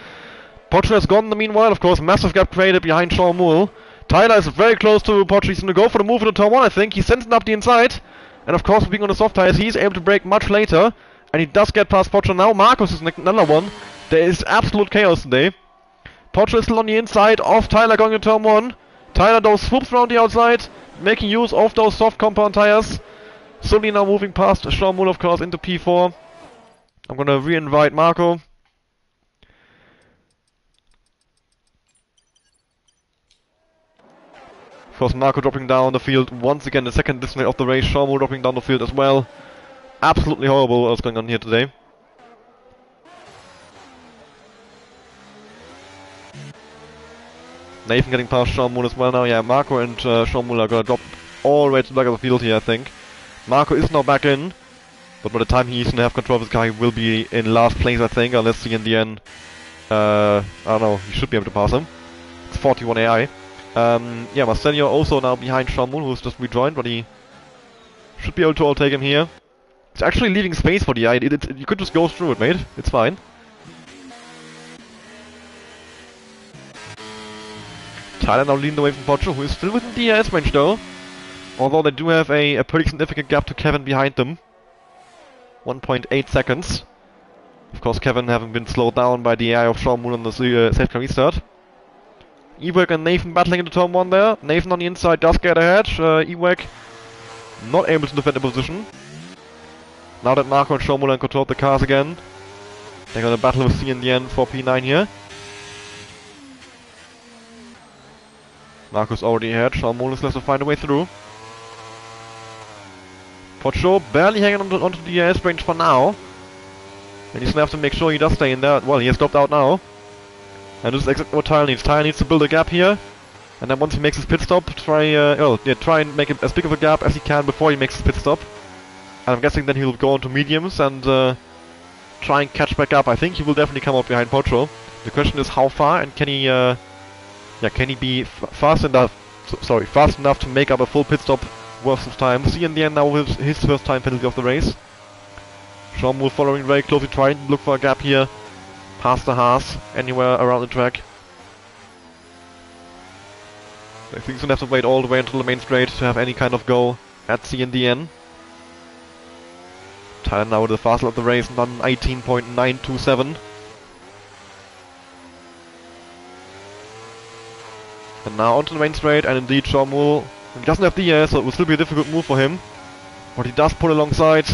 Portugal has gone in the meanwhile, of course. Massive gap created behind Sean Moore. Tyler is very close to Portugal. He's gonna go for the move into turn 1, I think. He sends it up the inside. And of course, being on the soft tires, he's able to brake much later. And he does get past Portugal now. Marcos is another one. There is absolute chaos today. Portugal is still on the inside of Tyler going into turn 1. Tyler though swoops around the outside, making use of those soft compound tires. Slowly now moving past Sean Moore, of course, into P4. I'm gonna re-invite Marco. Of course, Marco dropping down the field once again, the second display of the race. Sean Moore dropping down the field as well. Absolutely horrible what's going on here today. Nathan getting past Sean Moore as well now. Yeah, Marco and Sean Moore are gonna drop all the way to the back of the field here, I think. Marco is now back in, but by the time he's gonna have control of his car, he will be in last place, I think. Let's see in the end. I don't know, he should be able to pass him. It's 41 AI. Yeah, Marcelio also now behind Sean Moore, who's just rejoined, but he should be able to take him here. It's actually leaving space for the AI. You could just go through it, mate. It's fine. Tyler now leading away from Portugal, who is still within the DRS range though. Although they do have a pretty significant gap to Kevin behind them. 1.8 seconds. Of course, Kevin having been slowed down by the AI of Sean Moore on the safe car restart. Ewek and Nathan battling into turn 1 there. Nathan on the inside does get ahead. Ewek not able to defend the position. Now that Marco and Sean Moore control the cars again, they're gonna battle with C in the end for P9 here. Marco's already ahead. Sean Moore is left to find a way through. Portugal barely hanging onto the DRS range for now. And he's gonna have to make sure he does stay in there. Well, he has dropped out now. And this is exactly what Tyler needs. Tyler needs to build a gap here. And then once he makes his pit stop, try and make as big of a gap as he can before he makes his pit stop. And I'm guessing then he'll go into mediums and try and catch back up. I think he will definitely come out behind Portugal. The question is how far, and can he can he be fast enough to make up a full pit stop worth of time. See in the end now with his first time penalty of the race. Sean Moore following very closely, trying to look for a gap here. Past the Haas, anywhere around the track. I think he's gonna have to wait all the way until the main straight to have any kind of go at CNDN. Tyler now with the fastest of the race, 18.927. And now onto the main straight, and indeed Sean Moore, he doesn't have the air, so it will still be a difficult move for him. But he does pull alongside.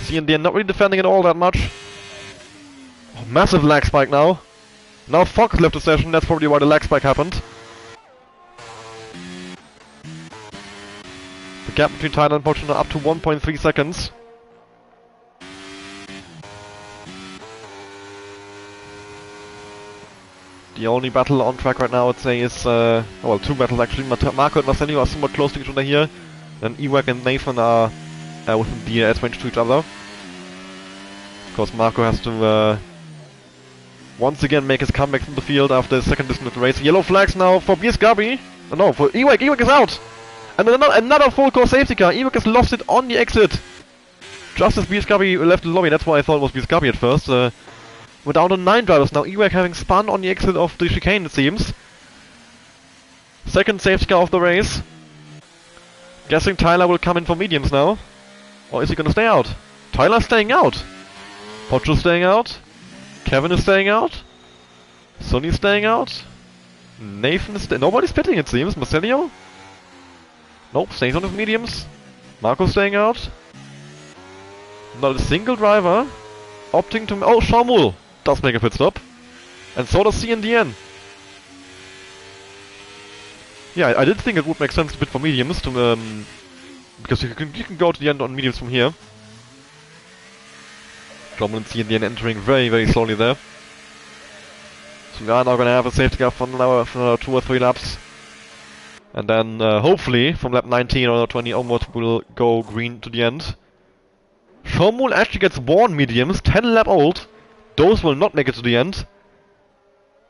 CNDN not really defending it all that much. Oh, massive lag spike now. Now Fox left the session, that's probably why the lag spike happened. The gap between Tyler and Portugal up to 1.3 seconds. The only battle on track right now, I'd say, is, well, two battles actually. Marco and Marcelio are somewhat close to each other here. And Ewak and Nathan are within DRS range to each other. Of course, Marco has to once again make his comeback from the field after his second distance of the race. Yellow flags now for Gabi. No, for Ewak. Ewak is out! And another full course safety car. Ewak has lost it on the exit. Just as Gabi left the lobby, that's why I thought it was Gabi at first. We're down to 9 drivers now. Ewak having spun on the exit of the chicane, it seems. Second safety car of the race. Guessing Tyler will come in for mediums now. Or is he gonna stay out? Tyler's staying out. Pocho's staying out. Kevin is staying out. Sonny's staying out. Nathan is nobody's pitting, it seems. Marcelio? Nope, stays on his mediums. Marco's staying out. Not a single driver opting to... Oh, Shamul does make a pit stop. And so does CNDN. Yeah, I did think it would make sense to pit for mediums, to, because you can go to the end on mediums from here. Shamul and CNDN entering very, very slowly there. So we are now gonna have a safety car for another 2 or 3 laps. And then, hopefully, from lap 19 or 20 onwards, we'll go green to the end. Shomul actually gets worn mediums, 10 lap old. Those will not make it to the end.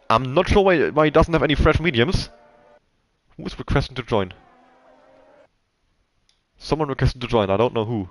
I'm not sure why he doesn't have any fresh mediums. Who is requesting to join? Someone requested to join, I don't know who.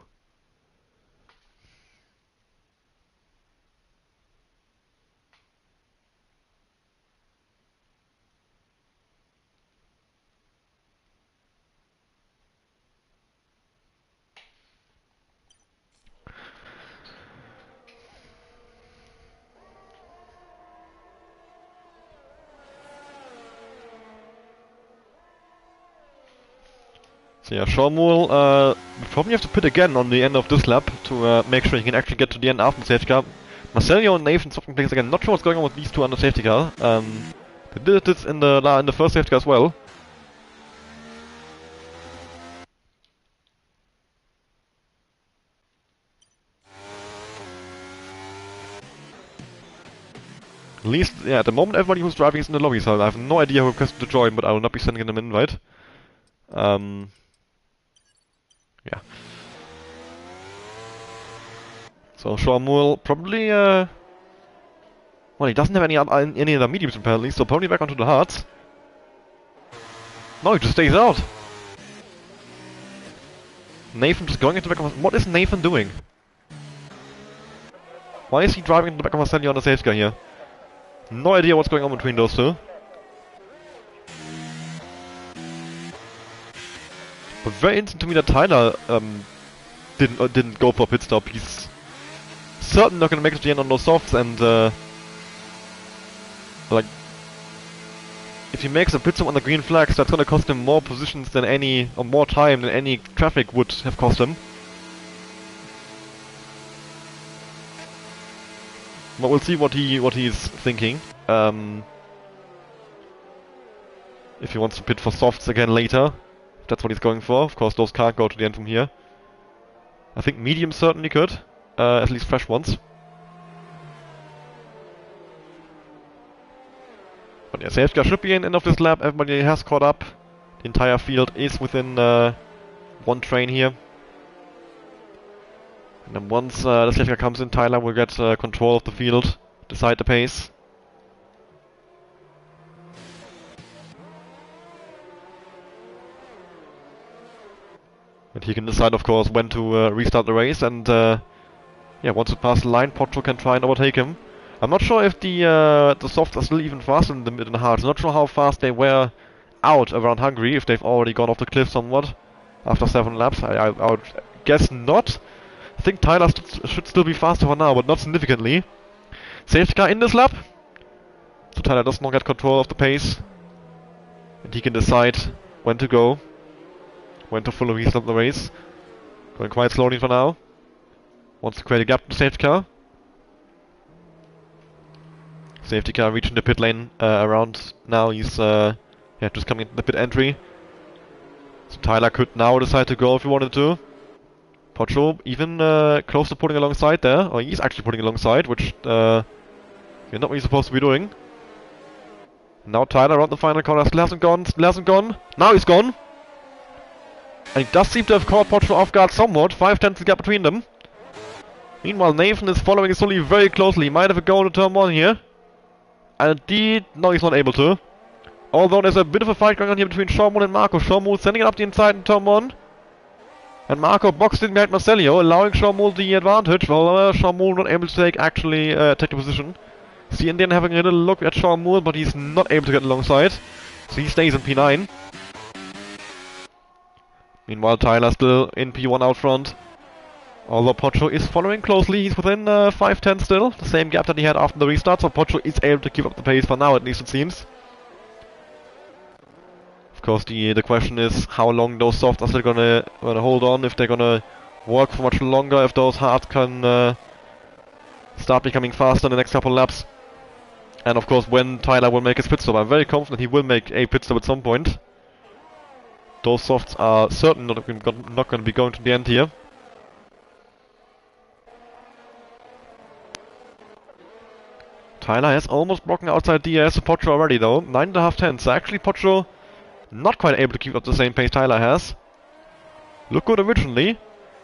So yeah, Shomul will probably have to pit again on the end of this lap to make sure he can actually get to the end after the safety car. Marcelio and Nathan swapping places again. Not sure what's going on with these two on the safety car. They did this in the first safety car as well. At least, yeah, at the moment everybody who's driving is in the lobby, so I have no idea who requested to join, but I will not be sending them an invite. Yeah. So Shomul probably, well, he doesn't have any other mediums apparently, so probably back onto the hards. No, he just stays out. Nathan just going into the back of... What is Nathan doing? Why is he driving into the back of Marcelio on the safety car here? No idea what's going on between those two. But very interesting to me that Tyler didn't go for a pit stop. He's certainly not gonna make it to the end on those softs, and like, if he makes a pit stop on the green flags, that's gonna cost him more positions than any, or more time than any traffic would have cost him. But we'll see what he's thinking. If he wants to pit for softs again later. That's what he's going for. Of course, those can't go to the end from here. I think medium certainly could. At least fresh ones. But yeah, safety car should be in end of this lap. Everybody has caught up. The entire field is within one train here. And then once the safety car comes in, Tyler will get control of the field, decide the pace. And he can decide, of course, when to restart the race, and yeah, once it passes the line, Pocho can try and overtake him. I'm not sure if the softs are still even faster than the hards. I'm not sure how fast they were out around Hungary, if they've already gone off the cliff somewhat after 7 laps. I would guess not. I think Tyler should still be faster for now, but not significantly. Safety car in this lap, so Tyler does not get control of the pace, and he can decide when to go. When to fully restart the race. Going quite slowly for now. Wants to create a gap to the safety car. Safety car reaching the pit lane around now. He's yeah, just coming into the pit entry. So Tyler could now decide to go if he wanted to. Pocho even close to putting alongside there. Or he's actually putting alongside, which you're not really supposed to be doing. Now Tyler around the final corner, still hasn't gone. Now he's gone! And he does seem to have caught Potro off guard somewhat, 5/10 gap between them. Meanwhile, Nathan is following Sully very closely, he might have a go to turn 1 here. And indeed, no, he's not able to. Although there's a bit of a fight going on here between Shawmoon and Marco. Shawmoon sending it up the inside in turn 1. And Marco boxed in behind Marcelio, allowing Shawmoon the advantage, while Shawmoon not able to take the position. See Indian having a little look at Shawmoon, but he's not able to get alongside. So he stays in P9. Meanwhile, Tyler still in P1 out front. Although Potro is following closely, he's within 5/10 still. The same gap that he had after the restart, so Potro is able to keep up the pace for now, at least it seems. Of course, the question is how long those softs are still gonna hold on, if they're gonna work for much longer, if those hards can start becoming faster in the next couple laps. And of course, when Tyler will make his pit stop. I'm very confident he will make a pit stop at some point. Those softs are certainly not going to be going to the end here. Tyler has almost broken outside DRS to Potro already though, 9.5 tenths. So actually Potro not quite able to keep up the same pace Tyler has. Looked good originally.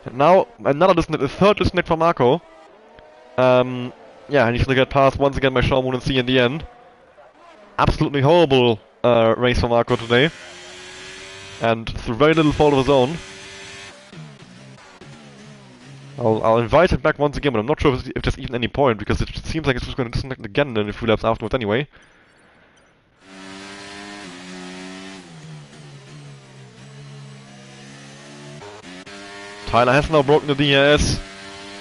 And now another disconnect, the third disconnect for Marco. Yeah, and he's gonna get passed once again by Shawmoon and C in the end. Absolutely horrible race for Marco today. And through very little fault of his own. I'll invite him back once again, but I'm not sure if there's even any point, because it seems like it's just going to disconnect again in a few laps afterwards anyway. Tyler has now broken the DRS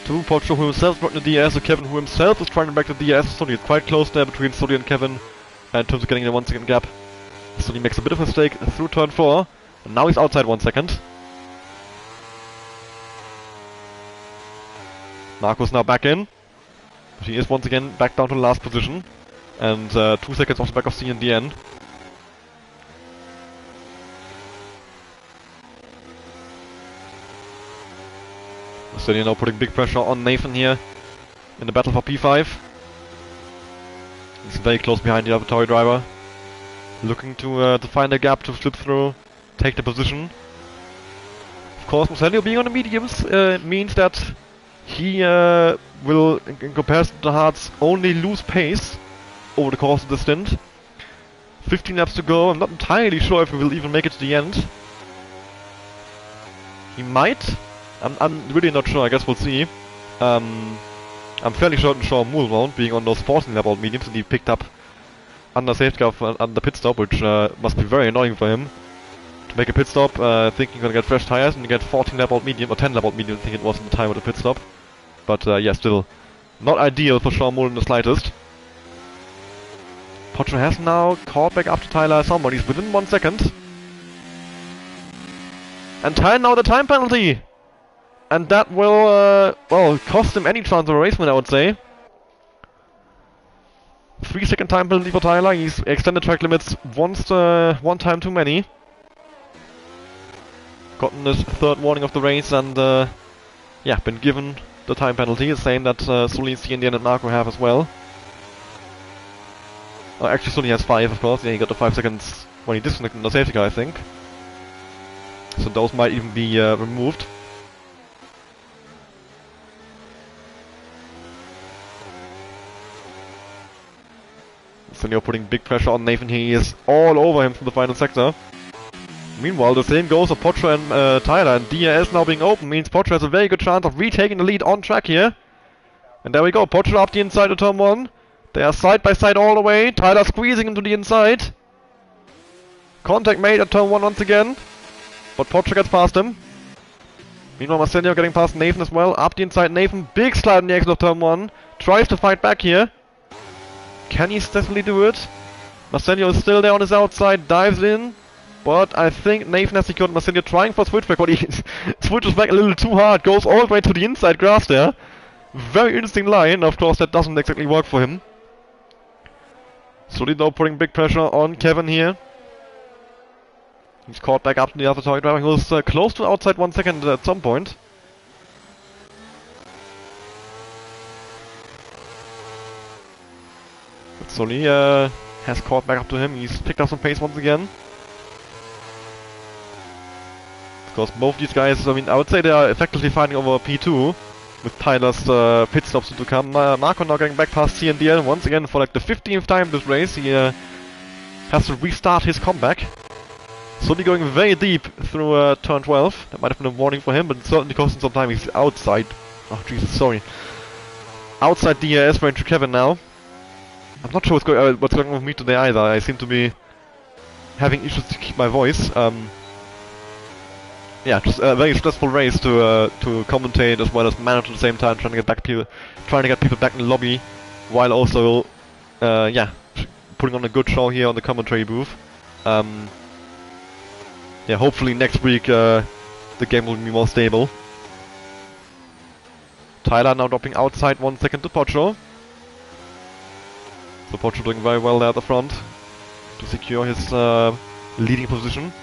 to Potro, who himself broken the DRS to Kevin, who himself is trying to break the DRS. Sully is quite close there between Sully and Kevin in terms of getting the 1 second gap. Sully makes a bit of a mistake through turn 4, and now he's outside 1 second. Marco's now back in, but he is once again back down to the last position, and 2 seconds off the back of C in the end. So you know, putting big pressure on Nathan here in the battle for P5. He's very close behind the other Tory driver, looking to find a gap to slip through, take the position. Of course, Marcelio being on the mediums means that he will, in comparison to the hards, only lose pace over the course of the stint. 15 laps to go. I'm not entirely sure if he will even make it to the end. He might. I'm really not sure. I guess we'll see. I'm fairly certain Shawmoon won't, being on those 14 lap old mediums, and he picked up under safety car under pit stop, which must be very annoying for him to make a pit stop, thinking he's gonna get fresh tires, and you get 14 lap old medium, or 10 lap old medium, I think it was at the time of the pit stop. But yeah, still not ideal for Shawmoon in the slightest. Potro has now caught back up to Tyler somewhat. He's within 1 second. And Tyler now the time penalty! And that will, well, cost him any chance of a race win, I would say. 3 second time penalty for Tyler. He's extended track limits one time too many. Gotten his 3rd warning of the race, and yeah, been given the time penalty, the same that Sully, CNDN and Marco have as well. Actually, Sully has 5, of course. Yeah, he got the 5 seconds when he disconnected the safety car, I think. So those might even be removed. So you're putting big pressure on Nathan. He is all over him from the final sector. Meanwhile, the same goes for Potro and Tyler, and DRS now being open means Potro has a very good chance of retaking the lead on track here. And there we go, Potro up the inside of turn 1. They are side by side all the way. Tyler squeezing into the inside. Contact made at turn 1 once again, but Potro gets past him. Meanwhile, Marcelio getting past Nathan as well. Up the inside, Nathan, big slide in the exit of turn 1. Tries to fight back here. Can he successfully do it? Marcelio is still there on his outside, dives in. But I think Nathan has secured Marcelio trying for a switchback, but he switches back a little too hard, goes all the way to the inside grass there. Very interesting line, of course that doesn't exactly work for him. Sully though putting big pressure on Kevin here. He's caught back up to the other target driver. He was close to outside 1 second at some point. But Sully has caught back up to him. He's picked up some pace once again. Of course, both these guys, I mean, I would say they are effectively fighting over P2 with Tyler's pit stops to come. Marco now getting back past CNDL once again for like the 15th time this race. He has to restart his comeback. Slowly going very deep through turn 12. That might have been a warning for him, but it certainly cost him some time. He's outside. Oh, Jesus, sorry. Outside the S range to Kevin now. I'm not sure what's going on with me today either. I seem to be having issues to keep my voice. Yeah, just a very stressful race to commentate as well as manage at the same time, trying to get people back in the lobby, while also, yeah, putting on a good show here on the commentary booth. Yeah, hopefully next week the game will be more stable. Tyler now dropping outside 1 second to Pocho. So Pocho doing very well there at the front to secure his leading position.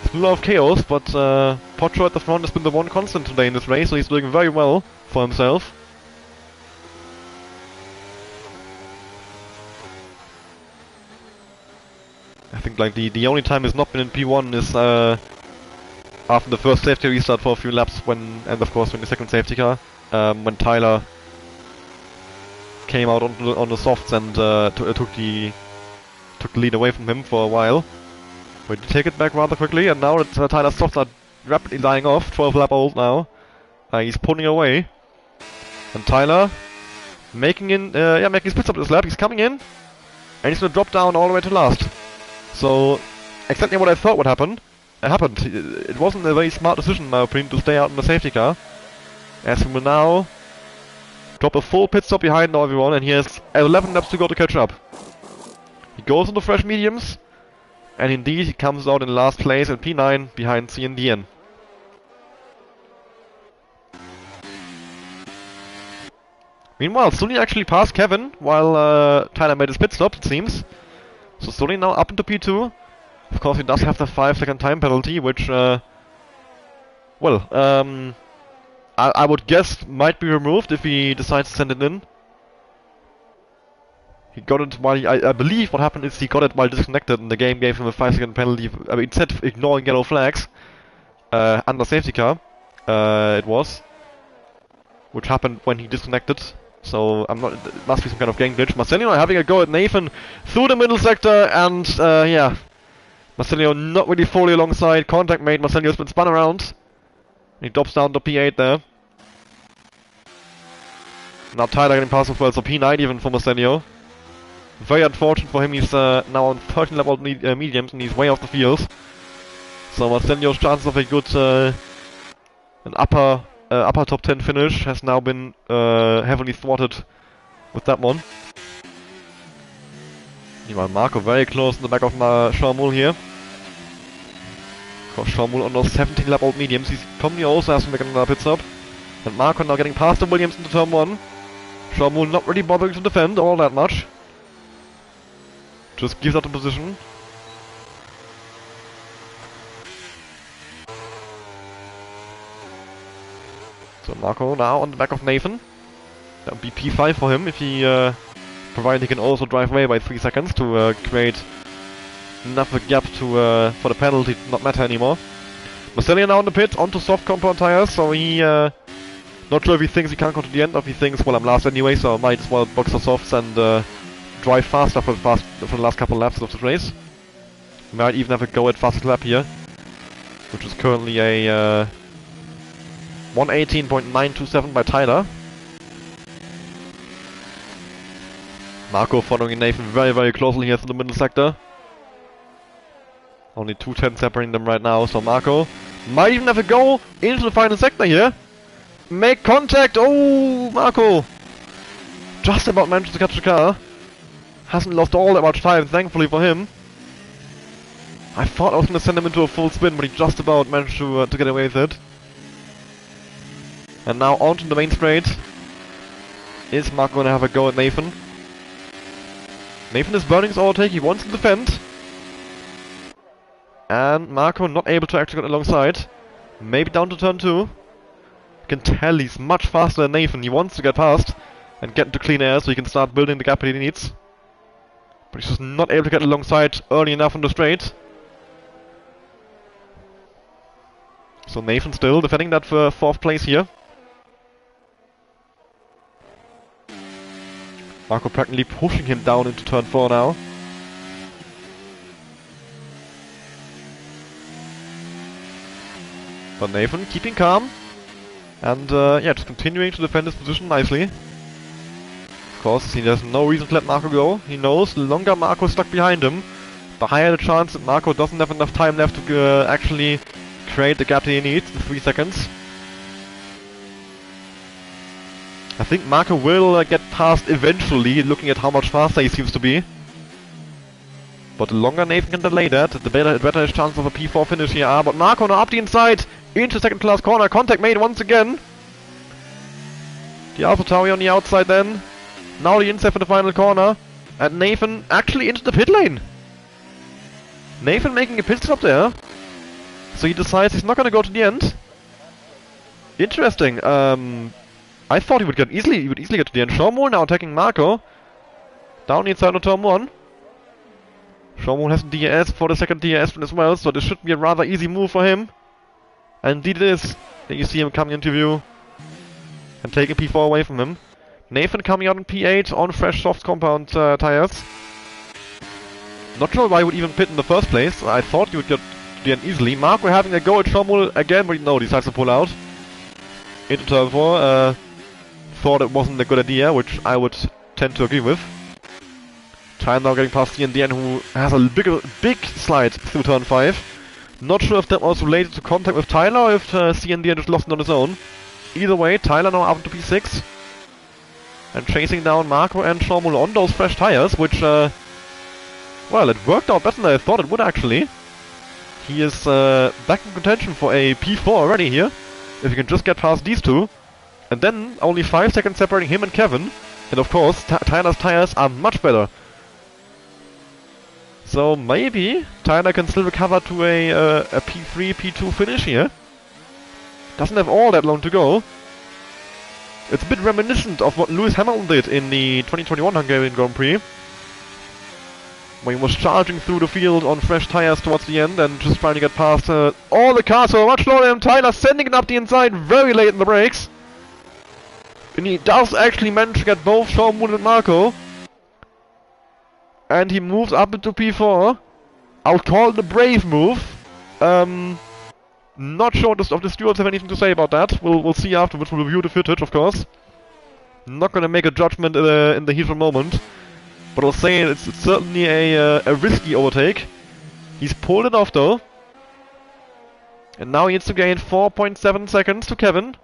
It's been a lot of chaos, but Pocho at the front has been the one constant today in this race, so he's doing very well for himself. I think like the only time he's not been in P1 is after the first safety restart for a few laps, and of course when the second safety car, when Tyler came out on the softs and took the lead away from him for a while. But he take it back rather quickly, and now that Tyler's softs are rapidly dying off, 12 lap old now, he's pulling away, and Tyler making his pit stop this lap. He's coming in, and he's gonna drop down all the way to last. So exactly what I thought would happen. Happened. It wasn't a very smart decision, in my opinion, to stay out in the safety car, as he will now drop a full pit stop behind everyone, and he has 11 laps to go to catch up. He goes into fresh mediums, and indeed he comes out in last place in P9 behind CNDN. Meanwhile, Sully actually passed Kevin while Tyler made his pit stop, it seems. So Sully now up into P2. Of course, he does have the 5-second time penalty, which, I would guess might be removed if he decides to send it in. He got it while I believe what happened is he got it while disconnected, and the game gave him a 5-second penalty. I mean, instead of ignoring yellow flags under safety car, it was, which happened when he disconnected. So it must be some kind of game glitch. Marcelino having a go at Nathan through the middle sector, and yeah. Marcelino not really fully alongside. Contact made. Marcelino's been spun around. He drops down to P8 there. Now Tyler getting past as well, so P9 even for Marcelino. Very unfortunate for him. He's now on 13 level mediums and he's way off the field. So Marcelino's chances of a good an upper top 10 finish has now been heavily thwarted with that one. Meanwhile, Marco very close in the back of Sharmul here. Of course, Sharmul on those 17 lap old mediums. He's probably also has to make another pit stop. And Marco now getting past the Williams into turn 1. Sharmul not really bothering to defend all that much. Just gives up the position. So Marco now on the back of Nathan. That would be P5 for him if he provided he can also drive away by 3 seconds to create enough of a gap to for the penalty to not matter anymore. Marcelino now on the pit, onto soft compound tires, so he not sure if he thinks he can't go to the end, or if he thinks, well, I'm last anyway, so I might as well box the softs and drive faster for the last couple laps of the race. Might even have a go at fastest lap here, which is currently a 1:18.927 by Tyler. Marco following Nathan very, very closely here through the middle sector. Only 2:10 separating them right now, so Marco might even have a go into the final sector here. Make contact! Oh, Marco! Just about managed to catch the car. Hasn't lost all that much time, thankfully for him. I thought I was going to send him into a full spin, but he just about managed to get away with it. And now onto the main straight. Is Marco going to have a go at Nathan? Nathan is burning his overtake, he wants to defend. And Marco not able to actually get alongside. Maybe down to turn 2. You can tell he's much faster than Nathan. He wants to get past and get into clean air so he can start building the gap that he needs. But he's just not able to get alongside early enough on the straight. So Nathan still defending that for 4th place here. Marco practically pushing him down into turn 4 now. But Nathan keeping calm. And yeah, just continuing to defend his position nicely. Of course, he has no reason to let Marco go. He knows the longer Marco is stuck behind him, the higher the chance that Marco doesn't have enough time left to actually create the gap that he needs in 3 seconds. I think Marco will get past eventually, looking at how much faster he seems to be. But the longer Nathan can delay that, the better his chance of a P4 finish here are. But Marco now up the inside, into second to last corner, contact made once again. The AlphaTauri on the outside then. Now the inside for the final corner. And Nathan actually into the pit lane. Nathan making a pit stop there. So he decides he's not gonna go to the end. Interesting. I thought he would easily get to the end. Shawmul now attacking Marco. Down the inside of turn 1. Shawmul has a DRS for the second DRS as well, so this should be a rather easy move for him. And indeed it is. Then you see him coming into view and taking P4 away from him. Nathan coming out in P8 on fresh soft compound tires. Not sure why he would even pit in the first place. I thought he would get to the end easily. Marco having a go at Shawmul again, but no, decides to pull out. Into turn 4. Thought it wasn't a good idea, which I would tend to agree with. Tyler now getting past CNDN, who has a big slide through turn 5. Not sure if that was related to contact with Tyler or if CNDN just lost it on his own. Either way, Tyler now up into P6. And chasing down Marco and Shawmul on those fresh tires, which, well, it worked out better than I thought it would actually. He is back in contention for a P4 already here, if he can just get past these two. And then only 5 seconds separating him and Kevin. And of course, Tyler's tires are much better. So maybe Tyler can still recover to a P3, P2 finish here. Doesn't have all that long to go. It's a bit reminiscent of what Lewis Hamilton did in the 2021 Hungarian Grand Prix, when he was charging through the field on fresh tires towards the end and just trying to get past all the cars so much slower than Tyler, sending it up the inside very late in the brakes. And he does actually manage to get both Shawmul and Marco. And he moves up into P4. I'll call it a brave move. Not sure if the stewards have anything to say about that. We'll see afterwards. We'll review the footage, of course. Not gonna make a judgment in the heat of the moment. But I'll say it's certainly a risky overtake. He's pulled it off though. And now he needs to gain 4.7 seconds to Kevin.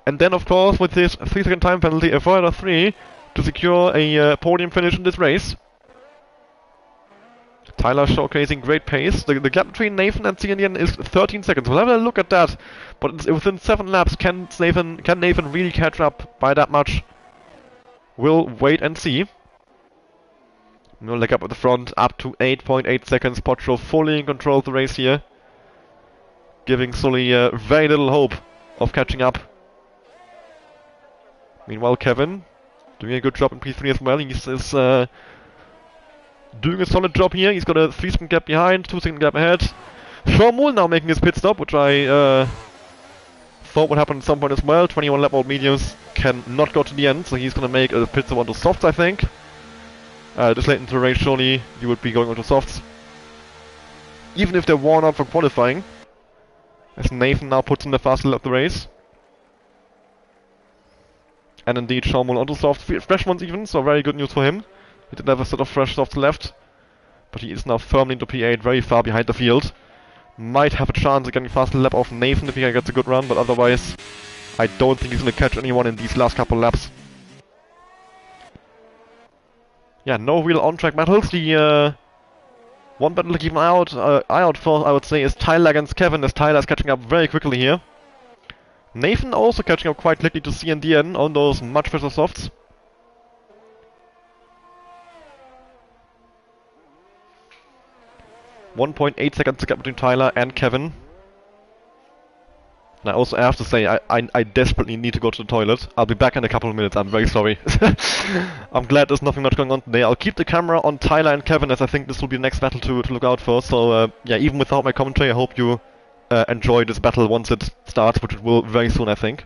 And then, of course, with this 3-second time penalty, a further 3 to secure a podium finish in this race. Tyler showcasing great pace. The gap between Nathan and CNN is 13 seconds. We'll have a look at that. But within 7 laps, can Nathan really catch up by that much? We'll wait and see. We'll leg up at the front, up to 8.8 seconds. Potro fully in control of the race here, giving Sully very little hope of catching up. Meanwhile, Kevin doing a good job in P3 as well. He's doing a solid job here. He's got a 3-second gap behind, 2-second gap ahead. Shawmul now making his pit stop, which I thought would happen at some point as well. 21 lap old mediums can not go to the end, so he's gonna make a pit stop onto softs, I think. This late into the race, surely you would be going onto softs, even if they're worn out for qualifying. As Nathan now puts in the fastest lap of the race. And indeed, Shawmul onto softs, fresh ones even, so very good news for him. He didn't have a set of fresh softs left, but he is now firmly into P8, very far behind the field. Might have a chance of getting a faster lap off Nathan if he gets a good run, but otherwise, I don't think he's going to catch anyone in these last couple laps. Yeah, no real on-track battles. The one battle to keep an eye out for, I would say, is Tyler against Kevin, as Tyler is catching up very quickly here. Nathan also catching up quite quickly to CNDN on those much faster softs. .8 seconds to gap between Tyler and Kevin. And I also have to say, I desperately need to go to the toilet. I'll be back in a couple of minutes, I'm very sorry. I'm glad there's nothing much going on today. I'll keep the camera on Tyler and Kevin, as I think this will be the next battle to look out for. So, yeah, even without my commentary, I hope you enjoy this battle once it starts, which it will very soon, I think.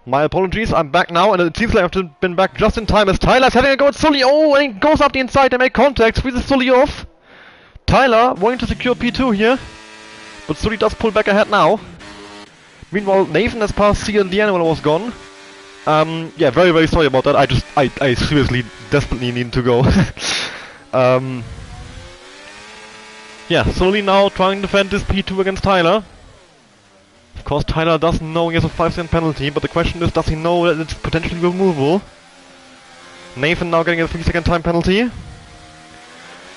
My apologies, I'm back now, and it seems like I've been back just in time as Tyler's having a go at Sully. Oh, and he goes up the inside to make contact, squeezes Sully off. Tyler wanting to secure P2 here, but Sully does pull back ahead now. Meanwhile, Nathan has passed C and Deanna when I was gone. Yeah, very, very sorry about that. I seriously, desperately need to go. Yeah, Sully now trying to defend this P2 against Tyler. Of course, Tyler doesn't know he has a 5-second penalty, but the question is, does he know that it's potentially removable? Nathan now getting a 3-second time penalty.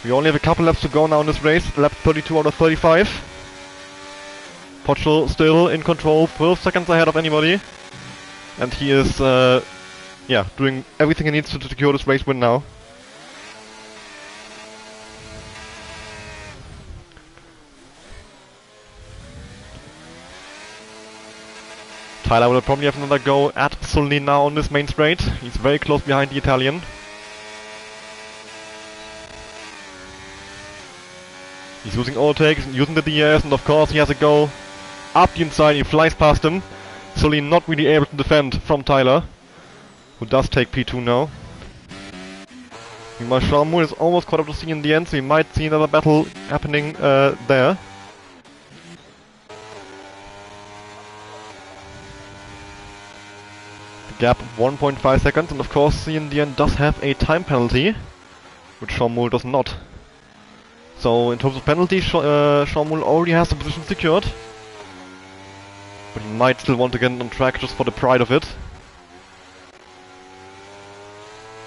We only have a couple laps to go now in this race, lap 32 out of 35. Pochel still in control, 12 seconds ahead of anybody. And he is, yeah, doing everything he needs to secure this race win now. Tyler will probably have another go at Sully now on this main straight. He's very close behind the Italian. He's using overtakes, using the DRS, and of course he has a go up the inside. He flies past him. Sully not really able to defend from Tyler, who does take P2 now. Meanwhile, Sharmu is almost caught up to C in the end, so we might see another battle happening there. Gap 1.5 seconds, and of course C in the end does have a time penalty, which Sharmu does not. So in terms of penalty, Sharmu already has the position secured, but he might still want to get on track just for the pride of it.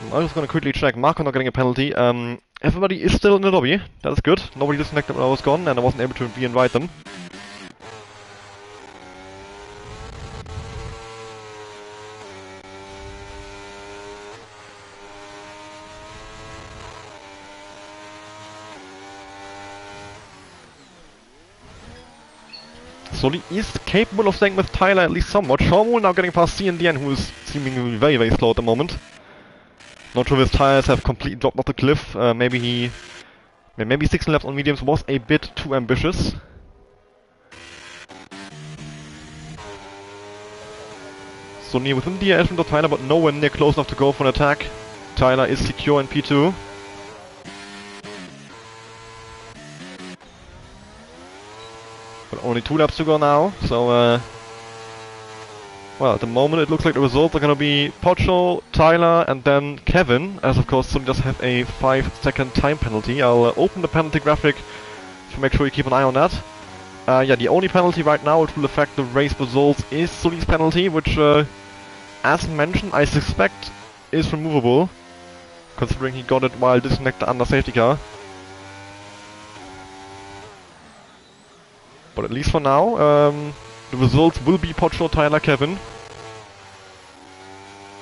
I'm just gonna quickly check. Marco not getting a penalty. Everybody is still in the lobby. That is good. Nobody disconnected when I was gone, and I wasn't able to re-invite them. Sully is capable of staying with Tyler at least somewhat. Shawmul now getting past CNDN, who is seemingly very, very slow at the moment. Not sure if his tires have completely dropped off the cliff. Maybe 16 laps on mediums was a bit too ambitious. So near within the edge of Tyler, but nowhere near close enough to go for an attack. Tyler is secure in P2. But only 2 laps to go now, so well, at the moment it looks like the results are gonna be Pocho, Tyler, and then Kevin, as of course Sully does have a 5-second time penalty. I'll open the penalty graphic to make sure you keep an eye on that. Yeah, the only penalty right now which will affect the race results is Sully's penalty, which, as mentioned, I suspect is removable, considering he got it while disconnected under safety car. But at least for now, the results will be Pocho, Tyler, Kevin.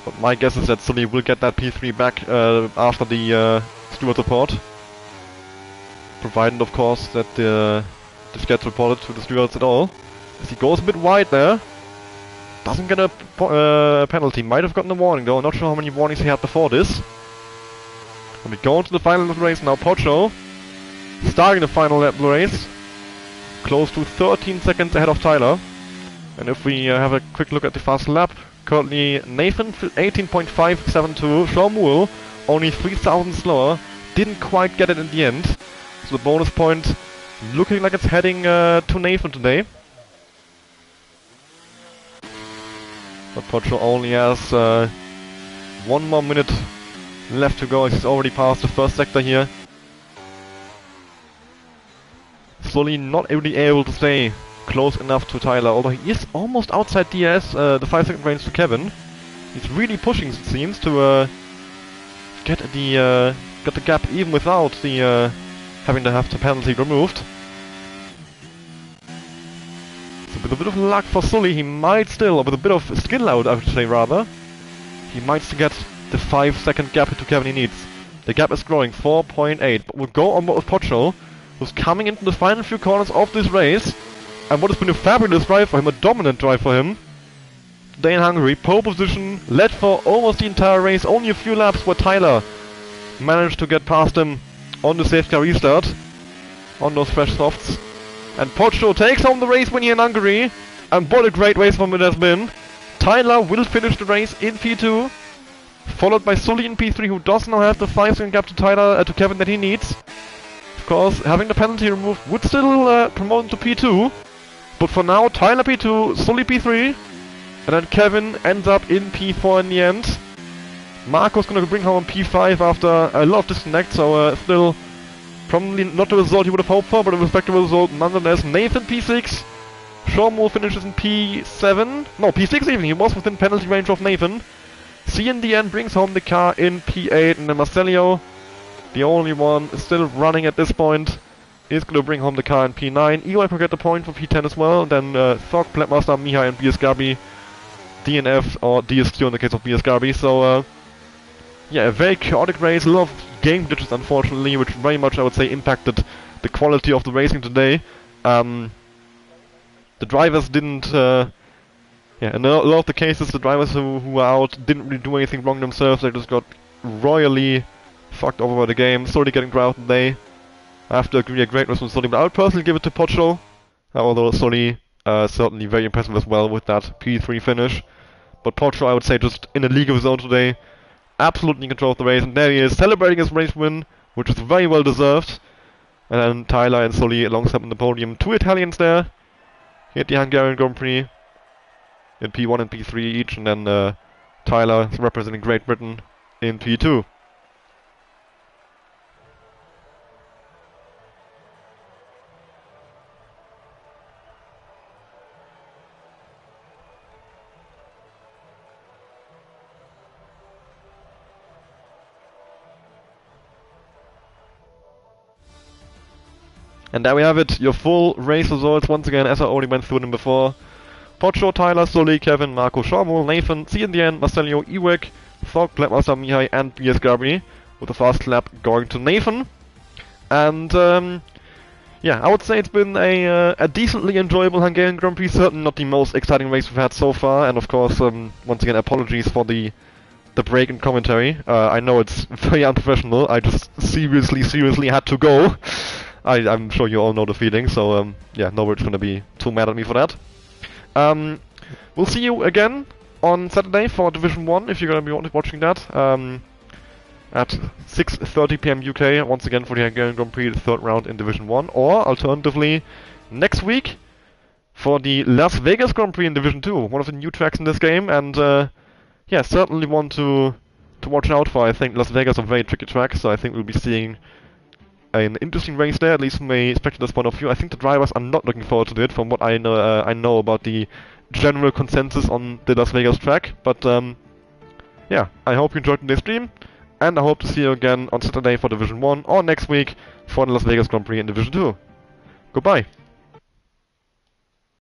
But my guess is that Sully will get that P3 back after the steward report. Provided, of course, that this gets reported to the stewards at all. As he goes a bit wide there. Doesn't get a penalty. Might have gotten a warning though. Not sure how many warnings he had before this. And we go into the final lap of the race now. Pocho starting the final lap of the race. Close to 13 seconds ahead of Tyler. And if we have a quick look at the fast lap, currently Nathan 18.572, Shawmul only 3,000 slower, didn't quite get it in the end. So the bonus point looking like it's heading to Nathan today. But Pocho only has 1 more minute left to go as he's already passed the first sector here. Sully not really able to stay close enough to Tyler, although he is almost outside DS, the 5-second range to Kevin. He's really pushing, it seems, to get the gap even without the having to have the penalty removed. So with a bit of luck for Sully, he might still, or with a bit of skill out, I would say rather, he might still get the 5-second gap to Kevin he needs. The gap is growing, 4.8, but we'll go on with Pocho, who's coming into the final few corners of this race. And what has been a fabulous drive for him, a dominant drive for him. Today in Hungary, pole position, led for almost the entire race, only a few laps where Tyler managed to get past him on the safety car restart, on those fresh softs. And Pocho takes home the race win here in Hungary, and what a great race for him it has been. Tyler will finish the race in P2, followed by Sully in P3, who does now have the 5-second gap to Tyler, to Kevin that he needs. Of course, having the penalty removed would still promote him to P2. But for now, Tyler P2, Sully P3, and then Kevin ends up in P4 in the end. Marco's gonna bring home P5 after a lot of disconnect, so still probably not the result he would have hoped for, but a respectable result nonetheless. Nathan P6, Shawmul finishes in P7, no, P6 even, he was within penalty range of Nathan. CNDN brings home the car in P8, and then Marcelio, the only one still running at this point, is going to bring home the car in P9. EY will get the point for P10 as well. Then Thog, Pletmaster, Mihai and BS Gabi. DNF or DS2 in the case of BS Gabi. So yeah, a very chaotic race. A lot of game glitches unfortunately, which very much I would say impacted the quality of the racing today. The drivers didn't... yeah, in a lot of the cases the drivers who were out didn't really do anything wrong themselves. They just got royally fucked over by the game. Sorry getting drowned today. I have to agree, a great race from Sully, but I would personally give it to Pocho, although Sully certainly very impressive as well with that P3 finish. But Pocho, I would say, just in a league of his own today, absolutely in control of the race, and there he is, celebrating his race win, which is very well deserved. And then Tyler and Sully alongside on the podium, 2 Italians there, here at the Hungarian Grand Prix, in P1 and P3 each, and then Tyler representing Great Britain in P2. And there we have it, your full race results once again, as I already went through them before. Pocho, Tyler, Sully, Kevin, Marco, Shawmul, Nathan, C in the end, Marcelio, Ewek, Thog, Blackmaster, Mihai, and BS Gabi, with the fast lap going to Nathan. And yeah, I would say it's been a decently enjoyable Hungarian Grand Prix, certainly not the most exciting race we've had so far, and of course, once again, apologies for the break in commentary. I know it's very unprofessional, I just seriously had to go. I'm sure you all know the feeling, so yeah, nobody's gonna be too mad at me for that. We'll see you again on Saturday for Division 1, if you're gonna be watching that. At 6:30 PM UK, once again for the Hungarian Grand Prix, the third round in Division 1, or alternatively, next week for the Las Vegas Grand Prix in Division 2, one of the new tracks in this game, and yeah, certainly one to watch out for. I think Las Vegas is a very tricky track, so I think we'll be seeing an interesting race there, at least from a spectator's point of view. I think the drivers are not looking forward to it, from what I know about the general consensus on the Las Vegas track, but yeah, I hope you enjoyed today's stream, and I hope to see you again on Saturday for Division 1, or next week for the Las Vegas Grand Prix in Division 2. Goodbye.